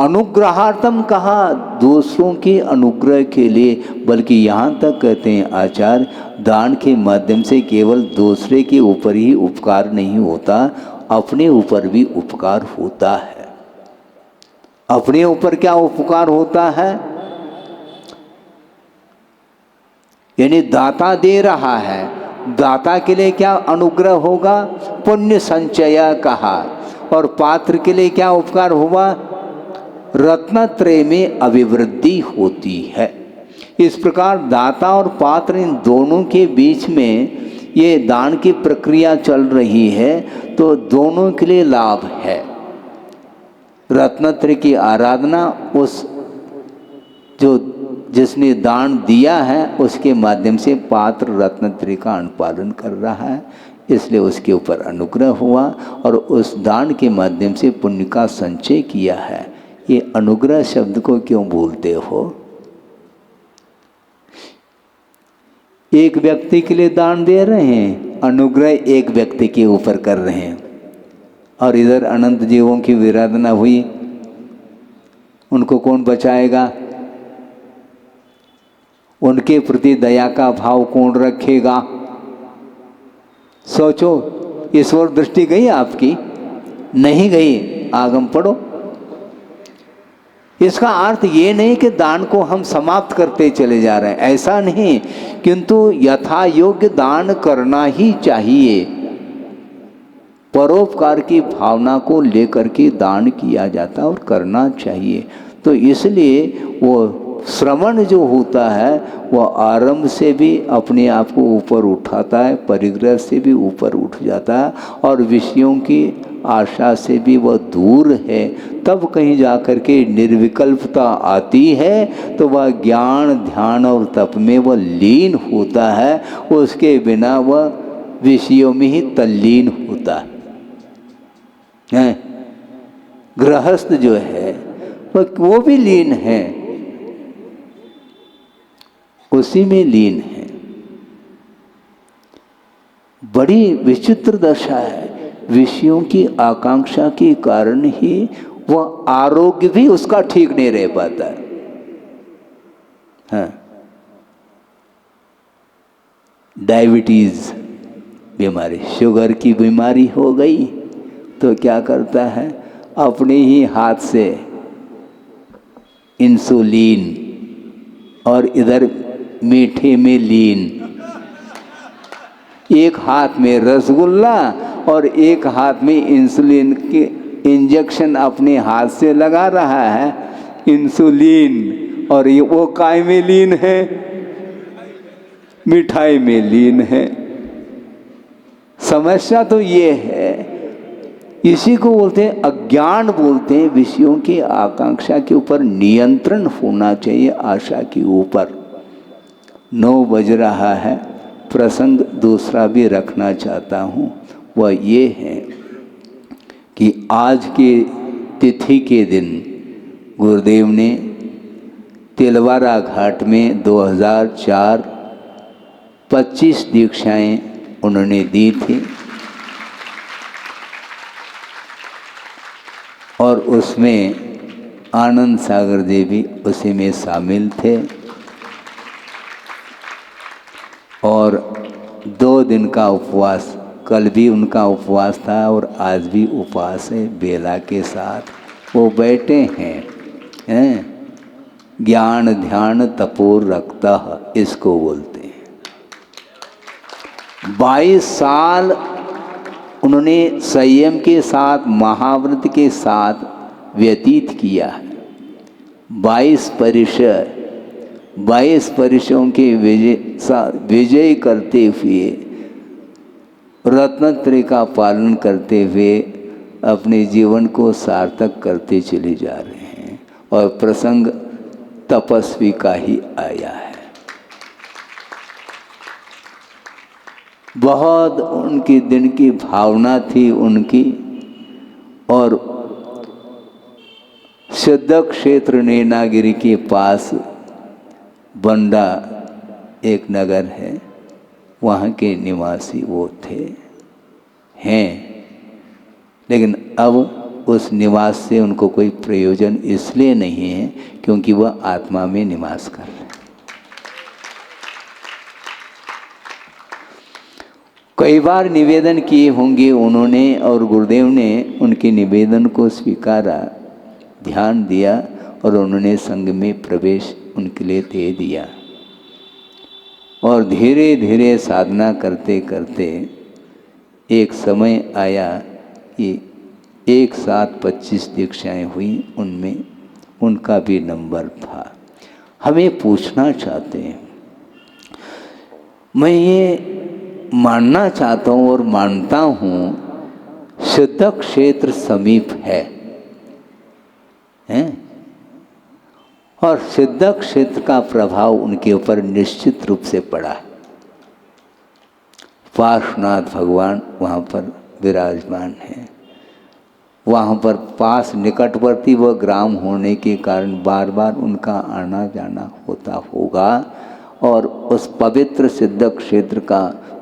अनुग्रहार्थम कहा, दूसरों के अनुग्रह के लिए, बल्कि यहाँ तक कहते हैं आचार्य, दान के माध्यम से केवल दूसरे के ऊपर ही उपकार नहीं होता, अपने ऊपर भी उपकार होता है। अपने ऊपर क्या उपकार होता है? यानी दाता दे रहा है, दाता के लिए क्या अनुग्रह होगा? पुण्य संचय कहा। और पात्र के लिए क्या उपकार हुआ? रत्नत्रय में अभिवृद्धि होती है। इस प्रकार दाता और पात्र, इन दोनों के बीच में ये दान की प्रक्रिया चल रही है, तो दोनों के लिए लाभ है। रत्नत्रय की आराधना उस जो जिसने दान दिया है उसके माध्यम से पात्र रत्नत्रय का अनुपालन कर रहा है, इसलिए उसके ऊपर अनुग्रह हुआ और उस दान के माध्यम से पुण्य का संचय किया है। ये अनुग्रह शब्द को क्यों भूलते हो? एक व्यक्ति के लिए दान दे रहे हैं, अनुग्रह एक व्यक्ति के ऊपर कर रहे हैं, और इधर अनंत जीवों की विराधना हुई, उनको कौन बचाएगा? उनके प्रति दया का भाव कौन रखेगा? सोचो, ईश्वर दृष्टि गई आपकी? नहीं गई। आगम पढ़ो। इसका अर्थ ये नहीं कि दान को हम समाप्त करते चले जा रहे हैं, ऐसा नहीं, किंतु यथा योग्य दान करना ही चाहिए। परोपकार की भावना को लेकर के दान किया जाता और करना चाहिए। तो इसलिए वो श्रवण जो होता है वह आरंभ से भी अपने आप को ऊपर उठाता है, परिग्रह से भी ऊपर उठ जाता है, और विषयों की आशा से भी वह दूर है। तब कहीं जाकर के निर्विकल्पता आती है, तो वह ज्ञान, ध्यान और तप में वह लीन होता है। उसके बिना वह विषयों में ही तल्लीन होता है। हैं। गृहस्थ जो है वो भी लीन है, उसी में लीन है। बड़ी विचित्र दशा है। विषयों की आकांक्षा के कारण ही वह आरोग्य भी उसका ठीक नहीं रह पाता है। हाँ। डायबिटीज बीमारी, शुगर की बीमारी हो गई तो क्या करता है, अपने ही हाथ से इंसुलिन और इधर मीठे में लीन, एक हाथ में रसगुल्ला और एक हाथ में इंसुलिन के इंजेक्शन अपने हाथ से लगा रहा है, इंसुलिन, और ये वो काय में लीन है, मिठाई में लीन है। समस्या तो ये है, इसी को बोलते हैं अज्ञान, बोलते हैं विषयों की आकांक्षा के ऊपर नियंत्रण होना चाहिए, आशा के ऊपर। 9 बज रहा है, प्रसंग दूसरा भी रखना चाहता हूँ। वह ये है कि आज के तिथि के दिन गुरुदेव ने तिलवारा घाट में 2004 25 दीक्षाएं उन्होंने दी थी, और उसमें आनंद सागर जी भी उसी में शामिल थे। और 2 दिन का उपवास, कल भी उनका उपवास था और आज भी उपवास है, बेला के साथ वो बैठे हैं। ज्ञान ध्यान तपोर रखता, इसको बोलते हैं। 22 साल उन्होंने संयम के साथ, महाव्रत के साथ व्यतीत किया है। 22 परिसरों के विजय करते हुए, रत्नत्रय का पालन करते हुए अपने जीवन को सार्थक करते चले जा रहे हैं। और प्रसंग तपस्वी का ही आया है। बहुत उनकी दिन की भावना थी उनकी। और सिद्ध क्षेत्र नैनागिरी के पास बंडा एक नगर है, वहाँ के निवासी वो हैं। लेकिन अब उस निवास से उनको कोई प्रयोजन इसलिए नहीं है क्योंकि वह आत्मा में निवास कर रहे हैं। कई बार निवेदन किए होंगे उन्होंने, और गुरुदेव ने उनके निवेदन को स्वीकारा, ध्यान दिया, और उन्होंने संघ में प्रवेश उनके लिए दे दिया। और धीरे धीरे साधना करते करते एक समय आया कि एक साथ 25 दीक्षाएं हुई, उनमें उनका भी नंबर था। हमें पूछना चाहते हैं, मैं ये मानना चाहता हूँ और मानता हूँ, सिद्ध क्षेत्र समीप है, हैं? और सिद्ध क्षेत्र का प्रभाव उनके ऊपर निश्चित रूप से पड़ा है। पार्श्वनाथ भगवान वहाँ पर विराजमान हैं। वहाँ पर पास निकटवर्ती वह ग्राम होने के कारण बार बार उनका आना जाना होता होगा, और उस पवित्र सिद्ध क्षेत्र का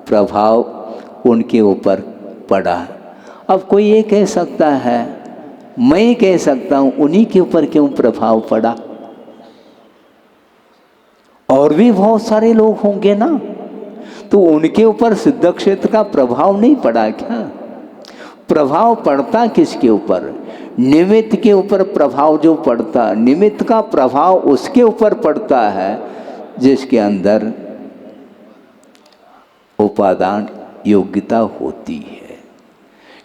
प्रभाव उनके ऊपर पड़ा। अब कोई ये कह सकता है, मैं कह सकता हूँ, उन्हीं के ऊपर क्यों प्रभाव पड़ा? और भी बहुत सारे लोग होंगे ना, तो उनके ऊपर सिद्ध क्षेत्र का प्रभाव नहीं पड़ा क्या? प्रभाव पड़ता किसके ऊपर? निमित्त के ऊपर प्रभाव जो पड़ता, निमित्त का प्रभाव उसके ऊपर पड़ता है जिसके अंदर उपादान योग्यता होती है।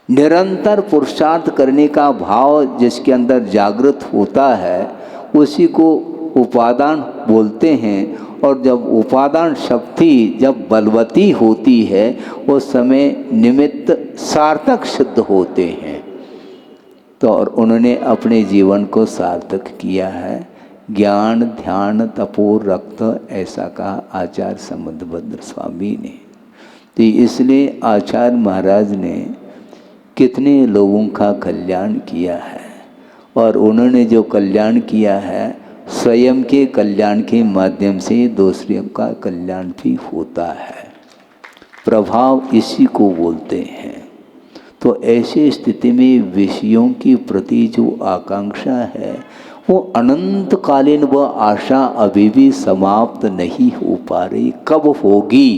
निरंतर पुरुषार्थ करने का भाव जिसके अंदर जागृत होता है उसी को उपादान बोलते हैं। और जब उपादान शक्ति जब बलवती होती है उस समय निमित्त सार्थक सिद्ध होते हैं। तो और उन्होंने अपने जीवन को सार्थक किया है। ज्ञान ध्यान तपोर रक्त, ऐसा कहा आचार्य समुद्रभद्र स्वामी ने। तो इसलिए आचार्य महाराज ने कितने लोगों का कल्याण किया है, और उन्होंने जो कल्याण किया है स्वयं के कल्याण के माध्यम से दूसरों का कल्याण भी होता है। प्रभाव इसी को बोलते हैं। तो ऐसी स्थिति में विषयों के प्रति जो आकांक्षा है वो अनंतकालीन, वह आशा अभी भी समाप्त नहीं हो पा रही। कब होगी?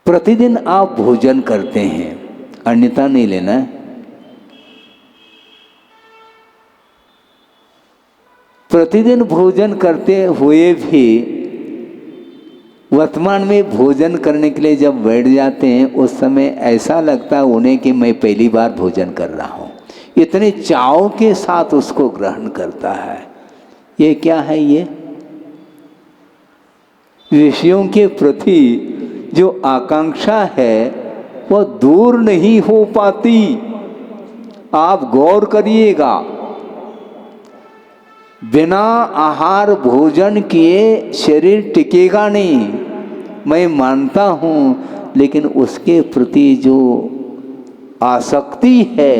प्रतिदिन आप भोजन करते हैं, अन्यथा नहीं लेना है। प्रतिदिन भोजन करते हुए भी वर्तमान में भोजन करने के लिए जब बैठ जाते हैं उस समय ऐसा लगता है उन्हें कि मैं पहली बार भोजन कर रहा हूँ। इतने चाव के साथ उसको ग्रहण करता है। ये क्या है? ये विषयों के प्रति जो आकांक्षा है वह दूर नहीं हो पाती। आप गौर करिएगा, बिना आहार भोजन किए शरीर टिकेगा नहीं, मैं मानता हूँ, लेकिन उसके प्रति जो आसक्ति है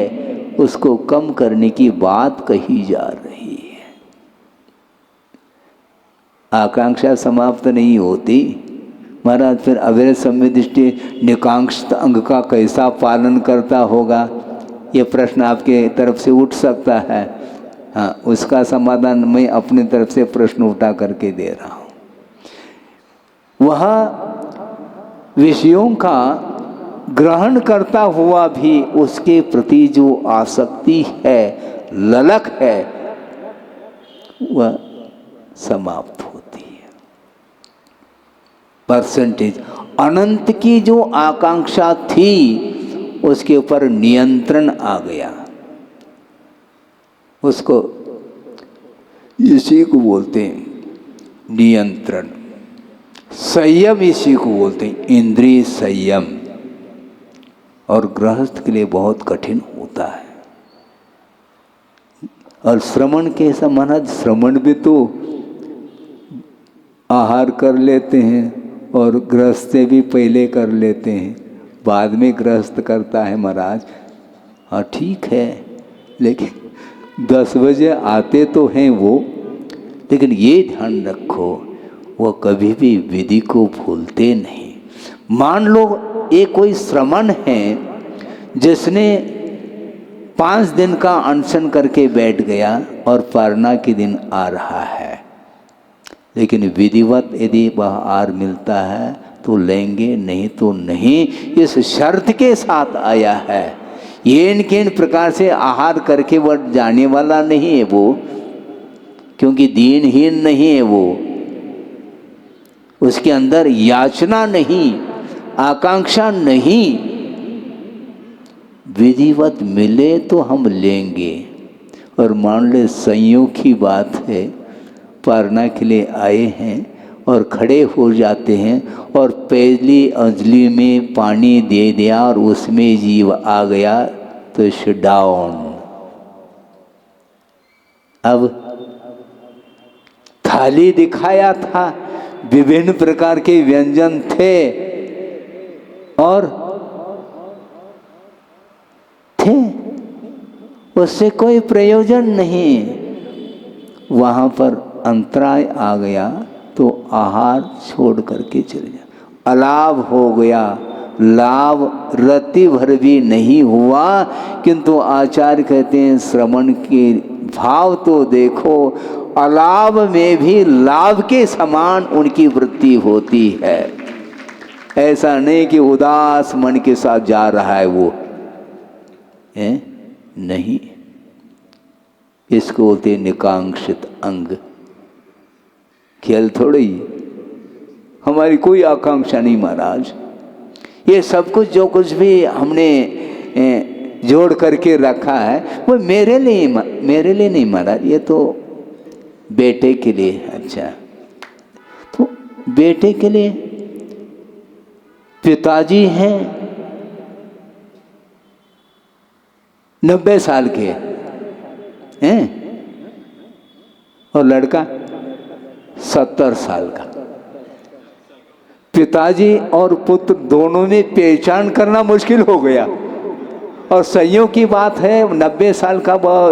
उसको कम करने की बात कही जा रही है। आकांक्षा समाप्त नहीं होती। महाराज फिर अवैध संवेदृष्टि निकांक्षित अंग का कैसा पालन करता होगा, ये प्रश्न आपके तरफ से उठ सकता है। हाँ, उसका समाधान मैं अपनी तरफ से प्रश्न उठा करके दे रहा हूँ। वह विषयों का ग्रहण करता हुआ भी उसके प्रति जो आसक्ति है, ललक है, वह समाप्त होती है। परसेंटेज अनंत की जो आकांक्षा थी उसके ऊपर नियंत्रण आ गया। उसको इसी को बोलते हैं नियंत्रण। संयम इसी को बोलते हैं इंद्रिय संयम, और गृहस्थ के लिए बहुत कठिन होता है। और श्रवण के समान, श्रवण भी तो आहार कर लेते हैं और गृहस्थ से भी पहले कर लेते हैं, बाद में गृहस्थ करता है महाराज। हाँ ठीक है, लेकिन 10 बजे आते तो हैं वो, लेकिन ये ध्यान रखो वो कभी भी विधि को भूलते नहीं। मान लो ये कोई श्रमण है जिसने 5 दिन का अनशन करके बैठ गया और पारना के दिन आ रहा है, लेकिन विधिवत यदि वह आहार मिलता है तो लेंगे, नहीं तो नहीं, इस शर्त के साथ आया है। ये इन प्रकार से आहार करके वह जाने वाला नहीं है वो, क्योंकि दीनहीन नहीं है वो, उसके अंदर याचना नहीं, आकांक्षा नहीं। विधिवत मिले तो हम लेंगे। और मान ले संयोग की बात है, पारना के लिए आए हैं और खड़े हो जाते हैं और पहली अंजलि में पानी दे दिया और उसमें जीव आ गया तो शट डाउन। अब थाली दिखाया था, विभिन्न प्रकार के व्यंजन थे और उससे कोई प्रयोजन नहीं। वहां पर अंतराय आ गया तो आहार छोड़ करके चले जा, अलाभ हो गया। लाभ रति भर भी नहीं हुआ, किंतु आचार्य कहते हैं श्रवण के भाव तो देखो, अलाभ में भी लाभ के समान उनकी वृत्ति होती है। ऐसा नहीं कि उदास मन के साथ जा रहा है वो है, नहीं। इसको बोलते निकांक्षित अंग। खेल थोड़ी, हमारी कोई आकांक्षा नहीं महाराज। ये सब कुछ जो कुछ भी हमने जोड़ करके रखा है वो मेरे लिए नहीं महाराज, ये तो बेटे के लिए। अच्छा, तो बेटे के लिए पिताजी हैं 90 साल के हैं और लड़का 70 साल का। पिताजी और पुत्र दोनों में पहचान करना मुश्किल हो गया। और संयोग की बात है 90 साल का वह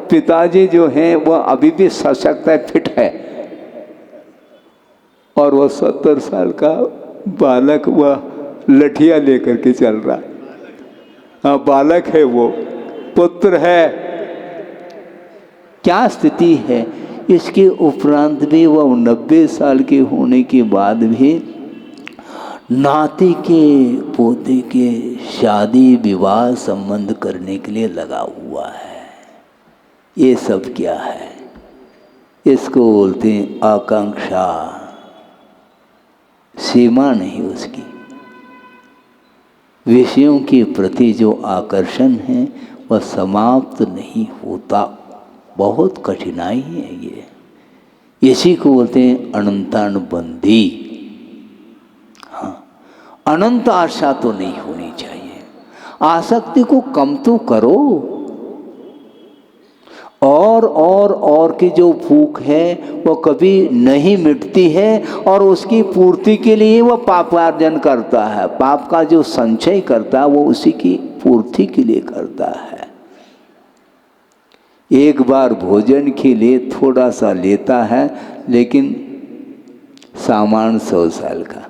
पिताजी जो हैं वह अभी भी सशक्त है, फिट है, और वह 70 साल का बालक वह लठिया लेकर के चल रहा। हाँ, बालक है, वो पुत्र है। क्या स्थिति है। इसके उपरांत भी वह 90 साल के होने के बाद भी नाती के पोते के शादी विवाह संबंध करने के लिए लगा हुआ है। ये सब क्या है? इसको बोलते हैं आकांक्षा। सीमा नहीं उसकी। विषयों के प्रति जो आकर्षण है वह समाप्त नहीं होता। बहुत कठिनाई है ये। इसी को बोलते हैं अनंतानुबंधी। हाँ, अनंत आशा तो नहीं होनी चाहिए। आसक्ति को कम तो करो। और की जो भूख है वो कभी नहीं मिटती है, और उसकी पूर्ति के लिए वह पापार्जन करता है। पाप का जो संचय करता है वो उसी की पूर्ति के लिए करता है। एक बार भोजन के लिए थोड़ा सा लेता है, लेकिन सामान 100 साल का,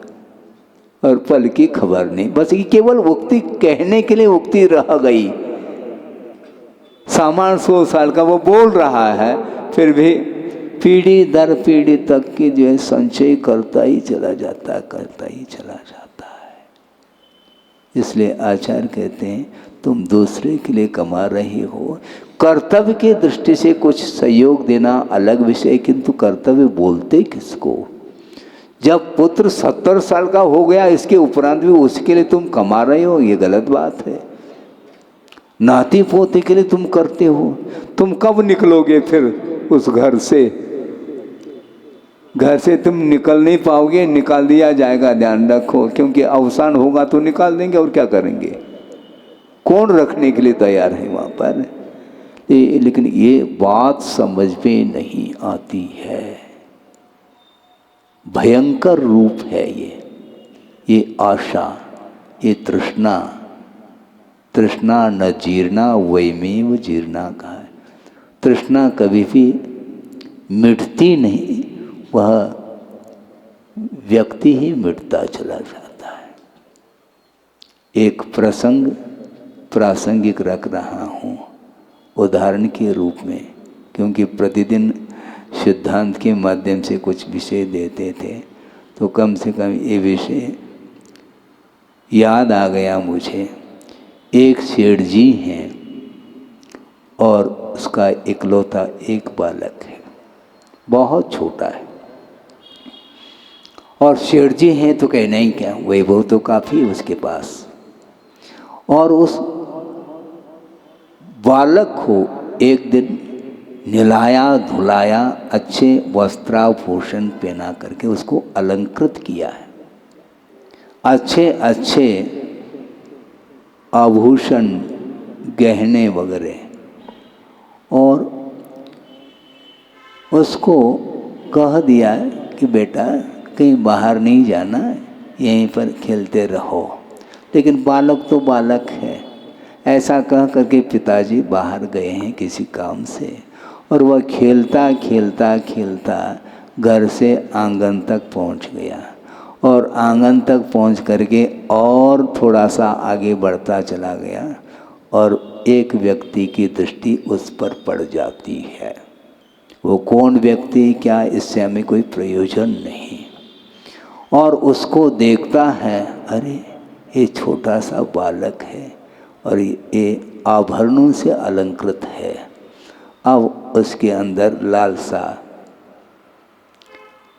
और पल की खबर नहीं। बस ये केवल उक्ति कहने के लिए उक्ति रह गई। सामान 100 साल का वो बोल रहा है, फिर भी पीढ़ी दर पीढ़ी तक की जो है संचय करता ही चला जाता है, करता ही चला जाता है। इसलिए आचार्य कहते हैं तुम दूसरे के लिए कमा रहे हो। कर्तव्य की दृष्टि से कुछ सहयोग देना अलग विषय, किंतु कर्तव्य बोलते किसको? जब पुत्र 70 साल का हो गया, इसके उपरांत भी उसके लिए तुम कमा रहे हो, ये गलत बात है। नाती पोते के लिए तुम करते हो। तुम कब निकलोगे फिर उस घर से? घर से तुम निकल नहीं पाओगे, निकाल दिया जाएगा, ध्यान रखो, क्योंकि अवसान होगा तो निकाल देंगे, और क्या करेंगे? कौन रखने के लिए तैयार है वहाँ पर? लेकिन ये बात समझ में नहीं आती है। भयंकर रूप है ये आशा, ये तृष्णा। तृष्णा न जीर्णा वैमेव जीर्णा कहा है। तृष्णा कभी भी मिटती नहीं, वह व्यक्ति ही मिटता चला जाता है। एक प्रसंग प्रासंगिक रख रहा हूँ उदाहरण के रूप में, क्योंकि प्रतिदिन सिद्धांत के माध्यम से कुछ विषय देते थे, तो कम से कम ये विषय याद आ गया मुझे। एक सेठ जी हैं और उसका इकलौता एक बालक है, बहुत छोटा है। और सेठ जी हैं तो कहना ही क्या, वैभव तो काफ़ी है उसके पास। और उस बालक को एक दिन नहलाया धुलाया, अच्छे वस्त्राभूषण पहना करके उसको अलंकृत किया है। अच्छे अच्छे आभूषण, गहने वगैरह, और उसको कह दिया कि बेटा कहीं बाहर नहीं जाना, यहीं पर खेलते रहो। लेकिन बालक तो बालक है। ऐसा कह करके पिताजी बाहर गए हैं किसी काम से, और वह खेलता खेलता खेलता घर से आंगन तक पहुंच गया। और आंगन तक पहुंच करके और थोड़ा सा आगे बढ़ता चला गया, और एक व्यक्ति की दृष्टि उस पर पड़ जाती है। वो कौन व्यक्ति क्या, इससे हमें कोई प्रयोजन नहीं। और उसको देखता है, अरे ये छोटा सा बालक है और ये आभरणों से अलंकृत है। अब उसके अंदर लालसा,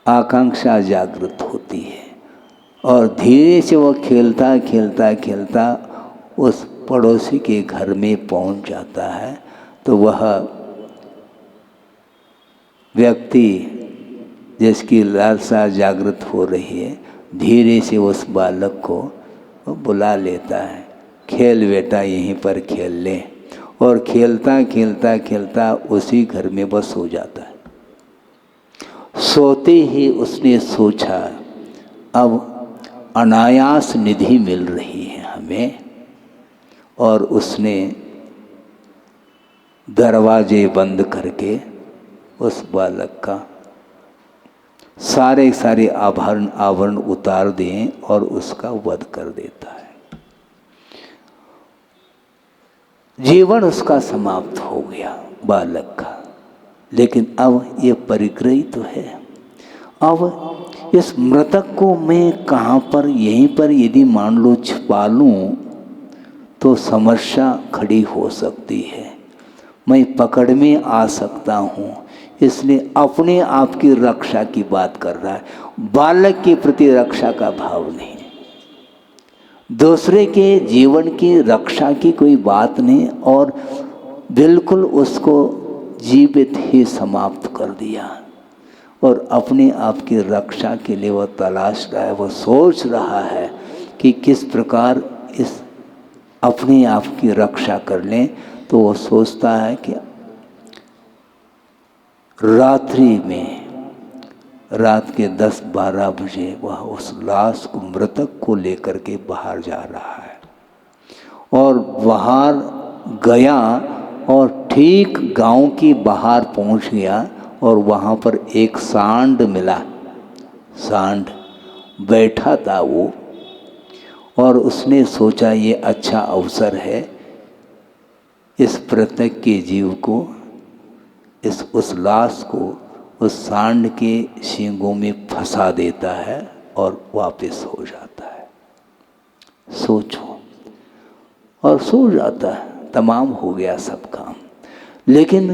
आकांक्षा जागृत होती है, और धीरे से वह खेलता खेलता खेलता उस पड़ोसी के घर में पहुंच जाता है। तो वह व्यक्ति जिसकी लालसा जागृत हो रही है, धीरे से उस बालक को बुला लेता है, खेल बेटा यहीं पर खेल ले। और खेलता खेलता खेलता उसी घर में बस सो जाता है। सोते ही उसने सोचा अब अनायास निधि मिल रही है हमें, और उसने दरवाजे बंद करके उस बालक का सारे आवरण उतार दिए और उसका वध कर देता है। जीवन उसका समाप्त हो गया बालक का। लेकिन अब ये परिग्रही तो है। अब इस मृतक को मैं कहाँ पर, यहीं पर यदि मान लो छिपा लूँ तो समस्या खड़ी हो सकती है, मैं पकड़ में आ सकता हूँ। इसलिए अपने आप की रक्षा की बात कर रहा है, बालक के प्रति रक्षा का भाव नहीं, दूसरे के जीवन की रक्षा की कोई बात नहीं, और बिल्कुल उसको जीवित ही समाप्त कर दिया। और अपने आप की रक्षा के लिए वह तलाश रहा है, वह सोच रहा है कि किस प्रकार इस अपने आप की रक्षा कर लें। तो वो सोचता है कि रात्रि में, रात के 10-12 बजे वह उस लाश को, मृतक को लेकर के बाहर जा रहा है। और बाहर गया और ठीक गांव की बाहर पहुंच गया, और वहाँ पर एक सांड मिला। सांड बैठा था वो, और उसने सोचा ये अच्छा अवसर है, इस प्रत्येक के जीव को, उस लाश को उस सांड के सींगों में फंसा देता है और वापस हो जाता है। सोचो, और सो जाता है, तमाम हो गया सब काम। लेकिन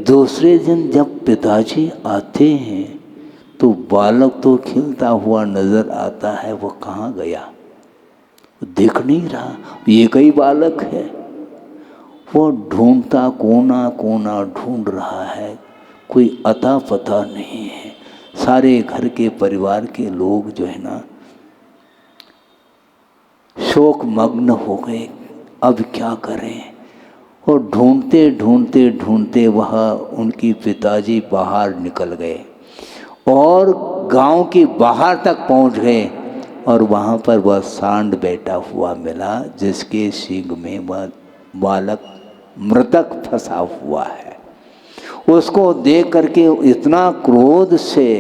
दूसरे दिन जब पिताजी आते हैं तो बालक तो खिलता हुआ नजर आता है। वो कहाँ गया, दिख नहीं रहा। ये कई बालक है। वो ढूंढता, कोना कोना ढूंढ रहा है, कोई अता पता नहीं है। सारे घर के परिवार के लोग जो है ना शोक मग्न हो गए, अब क्या करें। और ढूंढते ढूंढते ढूंढते वह उनकी पिताजी बाहर निकल गए और गांव के बाहर तक पहुंच गए, और वहाँ पर वह सांड बैठा हुआ मिला, जिसके सींग में वह बालक मृतक फंसा हुआ है। उसको देख करके इतना क्रोध से,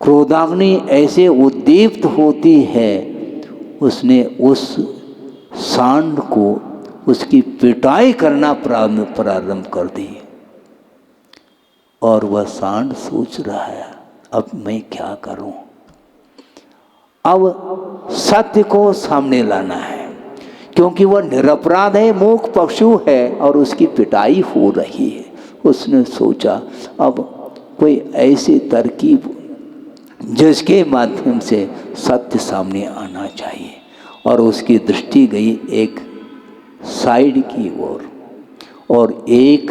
क्रोधाग्नि ऐसे उद्दीप्त होती है, उसने उस सांड को, उसकी पिटाई करना प्रारंभ कर दी। और वह सांड सोच रहा है अब मैं क्या करूं। अब सत्य को सामने लाना है, क्योंकि वह निरपराध है, मूक पशु है और उसकी पिटाई हो रही है। उसने सोचा अब कोई ऐसी तरकीब जिसके माध्यम से सत्य सामने आना चाहिए। और उसकी दृष्टि गई एक साइड की ओर, और एक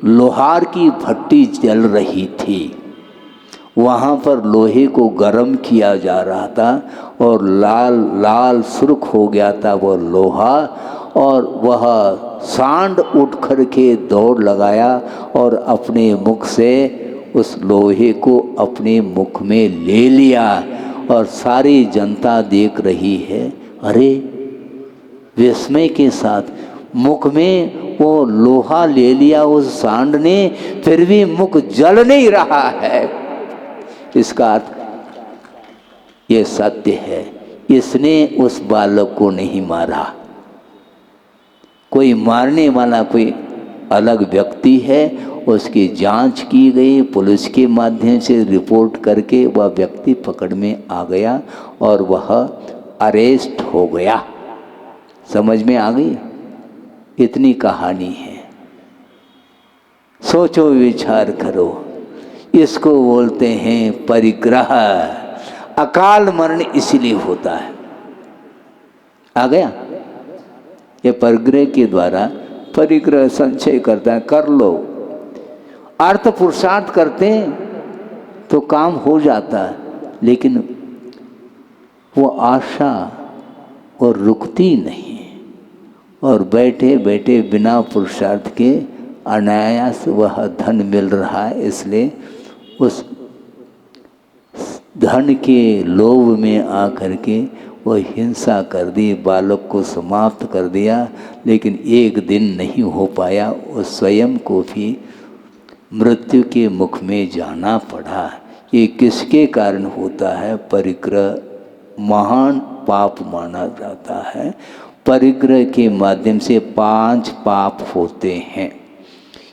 लोहार की भट्टी जल रही थी। वहाँ पर लोहे को गर्म किया जा रहा था और लाल लाल सुर्ख हो गया था वो लोहा। और वह सांड उठ कर के दौड़ लगाया और अपने मुख से उस लोहे को अपने मुख में ले लिया। और सारी जनता देख रही है, अरे विस्मय के साथ, मुख में वो लोहा ले लिया उस सांड ने, फिर भी मुख जल नहीं रहा है। इसका अर्थ ये सत्य है, इसने उस बालक को नहीं मारा। कोई मारने वाला कोई अलग व्यक्ति है, उसकी जांच की गई, पुलिस के माध्यम से रिपोर्ट करके वह व्यक्ति पकड़ में आ गया और वह अरेस्ट हो गया। समझ में आ गई? इतनी कहानी है। सोचो, विचार करो। इसको बोलते हैं परिग्रह। अकाल मरण इसलिए होता है। आ गया? ये परिग्रह के द्वारा, परिग्रह संचय करता है, कर लो। अर्थ पुरुषार्थ करते हैं तो काम हो जाता है, लेकिन वो आशा और रुकती नहीं। और बैठे बैठे बिना पुरुषार्थ के अनायास वह धन मिल रहा है, इसलिए उस धन के लोभ में आकर के वह हिंसा कर दी, बालक को समाप्त कर दिया, लेकिन एक दिन नहीं हो पाया, वो स्वयं को भी मृत्यु के मुख में जाना पड़ा। ये किसके कारण होता है? परिग्रह महान पाप माना जाता है। परिग्रह के माध्यम से 5 पाप होते हैं।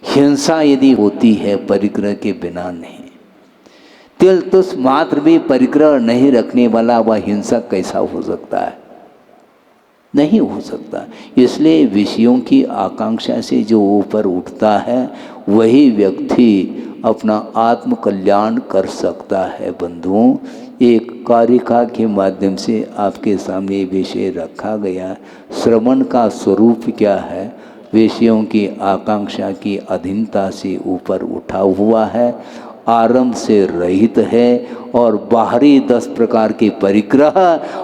हिंसा यदि होती है परिग्रह के बिना नहीं। तिल तुस मात्र भी परिग्रह नहीं रखने वाला वह हिंसा कैसा हो सकता है? नहीं हो सकता। इसलिए विषयों की आकांक्षा से जो ऊपर उठता है वही व्यक्ति अपना आत्म कल्याण कर सकता है। बंधुओं, एक कारिका के माध्यम से आपके सामने विषय रखा गया। श्रवण का स्वरूप क्या है? विषयों की आकांक्षा की अधीनता से ऊपर उठा हुआ है, आरंभ से रहित है, और बाहरी 10 प्रकार के परिग्रह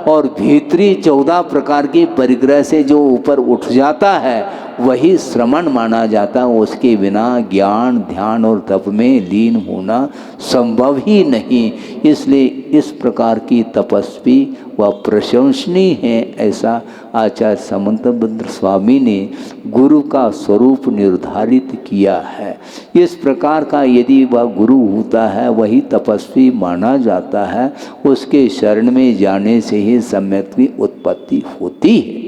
और भीतरी 14 प्रकार के परिग्रह से जो ऊपर उठ जाता है वही श्रवण माना जाता है। उसके बिना ज्ञान ध्यान और तप में लीन होना संभव ही नहीं। इसलिए इस प्रकार की तपस्वी व प्रशंसनीय है, ऐसा आचार्य समंतभद्र स्वामी ने गुरु का स्वरूप निर्धारित किया है। इस प्रकार का यदि वह गुरु होता है वही तपस्वी माना जाता है। उसके शरण में जाने से ही सम्यक की उत्पत्ति होती है।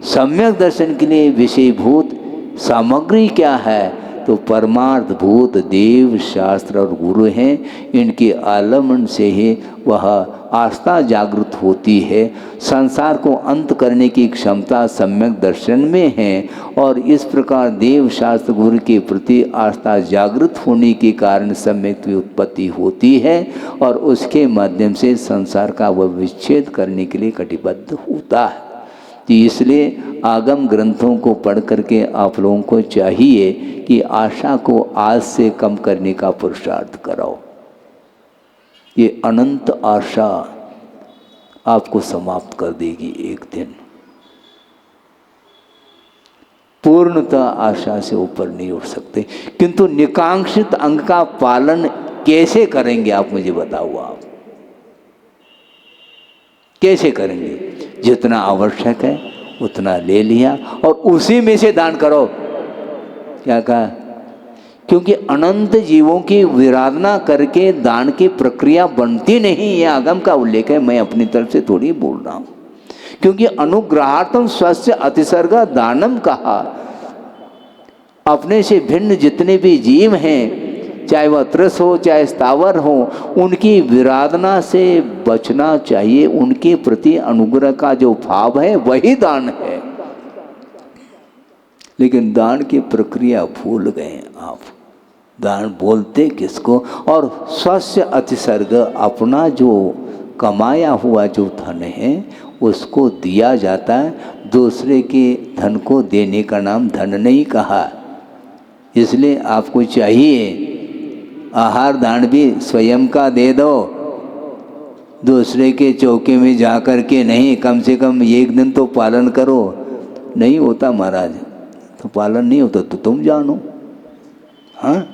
सम्यक दर्शन के लिए विषयभूत सामग्री क्या है? तो परमार्थ भूत देव शास्त्र और गुरु हैं। इनके आलम्बन से ही वह आस्था जागृत होती है। संसार को अंत करने की क्षमता सम्यक दर्शन में है, और इस प्रकार देव शास्त्र गुरु के प्रति आस्था जागृत होने के कारण सम्यक की उत्पत्ति होती है, और उसके माध्यम से संसार का वह विच्छेद करने के लिए कटिबद्ध होता है। तो इसलिए आगम ग्रंथों को पढ़ करके आप लोगों को चाहिए कि आशा को आज से कम करने का पुरुषार्थ कराओ। ये अनंत आशा आपको समाप्त कर देगी एक दिन। पूर्णतः आशा से ऊपर नहीं उठ सकते, किंतु निकांक्षित अंग का पालन कैसे करेंगे आप मुझे बताओ। आप कैसे करेंगे? जितना आवश्यक है उतना ले लिया और उसी में से दान करो। क्या कहा? क्योंकि अनंत जीवों की विराधना करके दान की प्रक्रिया बनती नहीं। यह आगम का उल्लेख है, मैं अपनी तरफ से थोड़ी बोल रहा हूं। क्योंकि अनुग्रहार्थम स्वस्य अतिसर्ग दानम कहा। अपने से भिन्न जितने भी जीव हैं, चाहे वह त्रस हो चाहे स्थावर हो, उनकी विराधना से बचना चाहिए। उनके प्रति अनुग्रह का जो भाव है वही दान है। लेकिन दान की प्रक्रिया भूल गए आप। दान बोलते किसको? और स्वस्य अतिसर्ग, अपना जो कमाया हुआ जो धन है उसको दिया जाता है। दूसरे के धन को देने का नाम धन नहीं कहा। इसलिए आपको चाहिए आहार दान भी स्वयं का दे दो, दूसरे के चौके में जा कर के नहीं। कम से कम एक दिन तो पालन करो। नहीं होता महाराज, तो पालन नहीं होता तो तुम जानो। हाँ,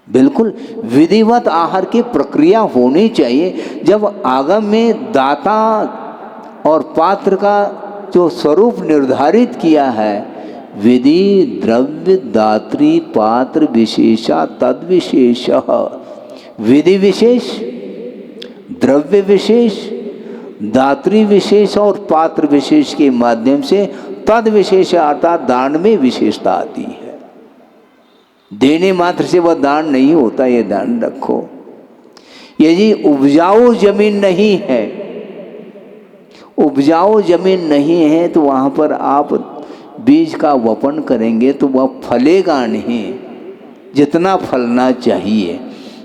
बिल्कुल विधिवत आहार की प्रक्रिया होनी चाहिए। जब आगम में दाता और पात्र का जो स्वरूप निर्धारित किया है, विधि द्रव्य दात्री पात्र विशेषा तद विशेष। विधि विशेष, द्रव्य विशेष, दात्री विशेष और पात्र विशेष के माध्यम से तद विशेष अर्थात दान में विशेषता आती है। देने मात्र से वह दान नहीं होता, ये ध्यान रखो। यदि उपजाऊ जमीन नहीं है, उपजाऊ जमीन नहीं है तो वहाँ पर आप बीज का वपन करेंगे तो वह फलेगा नहीं जितना फलना चाहिए।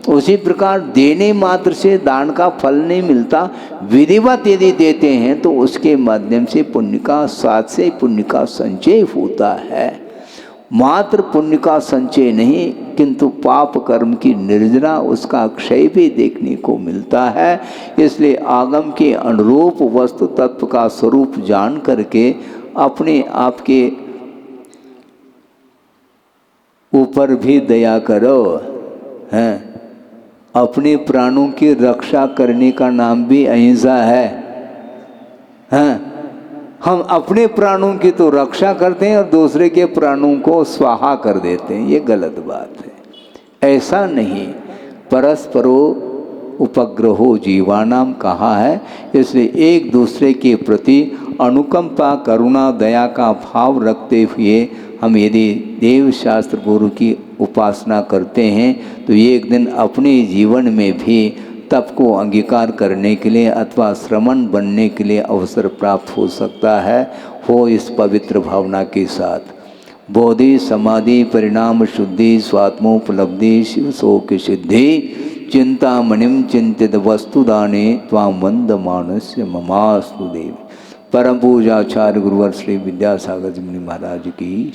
उसी प्रकार देने मात्र से दान का फल नहीं मिलता। विधिवत यदि देते हैं तो उसके माध्यम से पुण्य का साथ से पुण्य का संचय होता है। मात्र पुण्य का संचय नहीं, किंतु पाप कर्म की निर्जना, उसका क्षय भी देखने को मिलता है। इसलिए आगम के अनुरूप वस्तु तत्व का स्वरूप जान करके अपने आप के ऊपर भी दया करो हैं, अपने प्राणों की रक्षा करने का नाम भी अहिंसा है। हाँ, हम अपने प्राणों की तो रक्षा करते हैं और दूसरे के प्राणों को स्वाहा कर देते हैं, ये गलत बात है। ऐसा नहीं, परस्परो उपग्रहो जीवानाम कहा है, इसलिए एक दूसरे के प्रति अनुकंपा करुणा दया का भाव रखते हुए हम यदि देव शास्त्र गुरु की उपासना करते हैं तो एक दिन अपने जीवन में भी तप को अंगीकार करने के लिए अथवा श्रमण बनने के लिए अवसर प्राप्त हो सकता है, हो इस पवित्र भावना के साथ। बोधि समाधि परिणाम शुद्धि स्वात्मोपलब्धि शिव शोक सिद्धि चिंतामणिम चिंतित वस्तुदाने त्वां वंद मानस्य ममास्तु देवी। परम पूजाचार्य गुरुवर श्री विद्यासागर जी महाराज की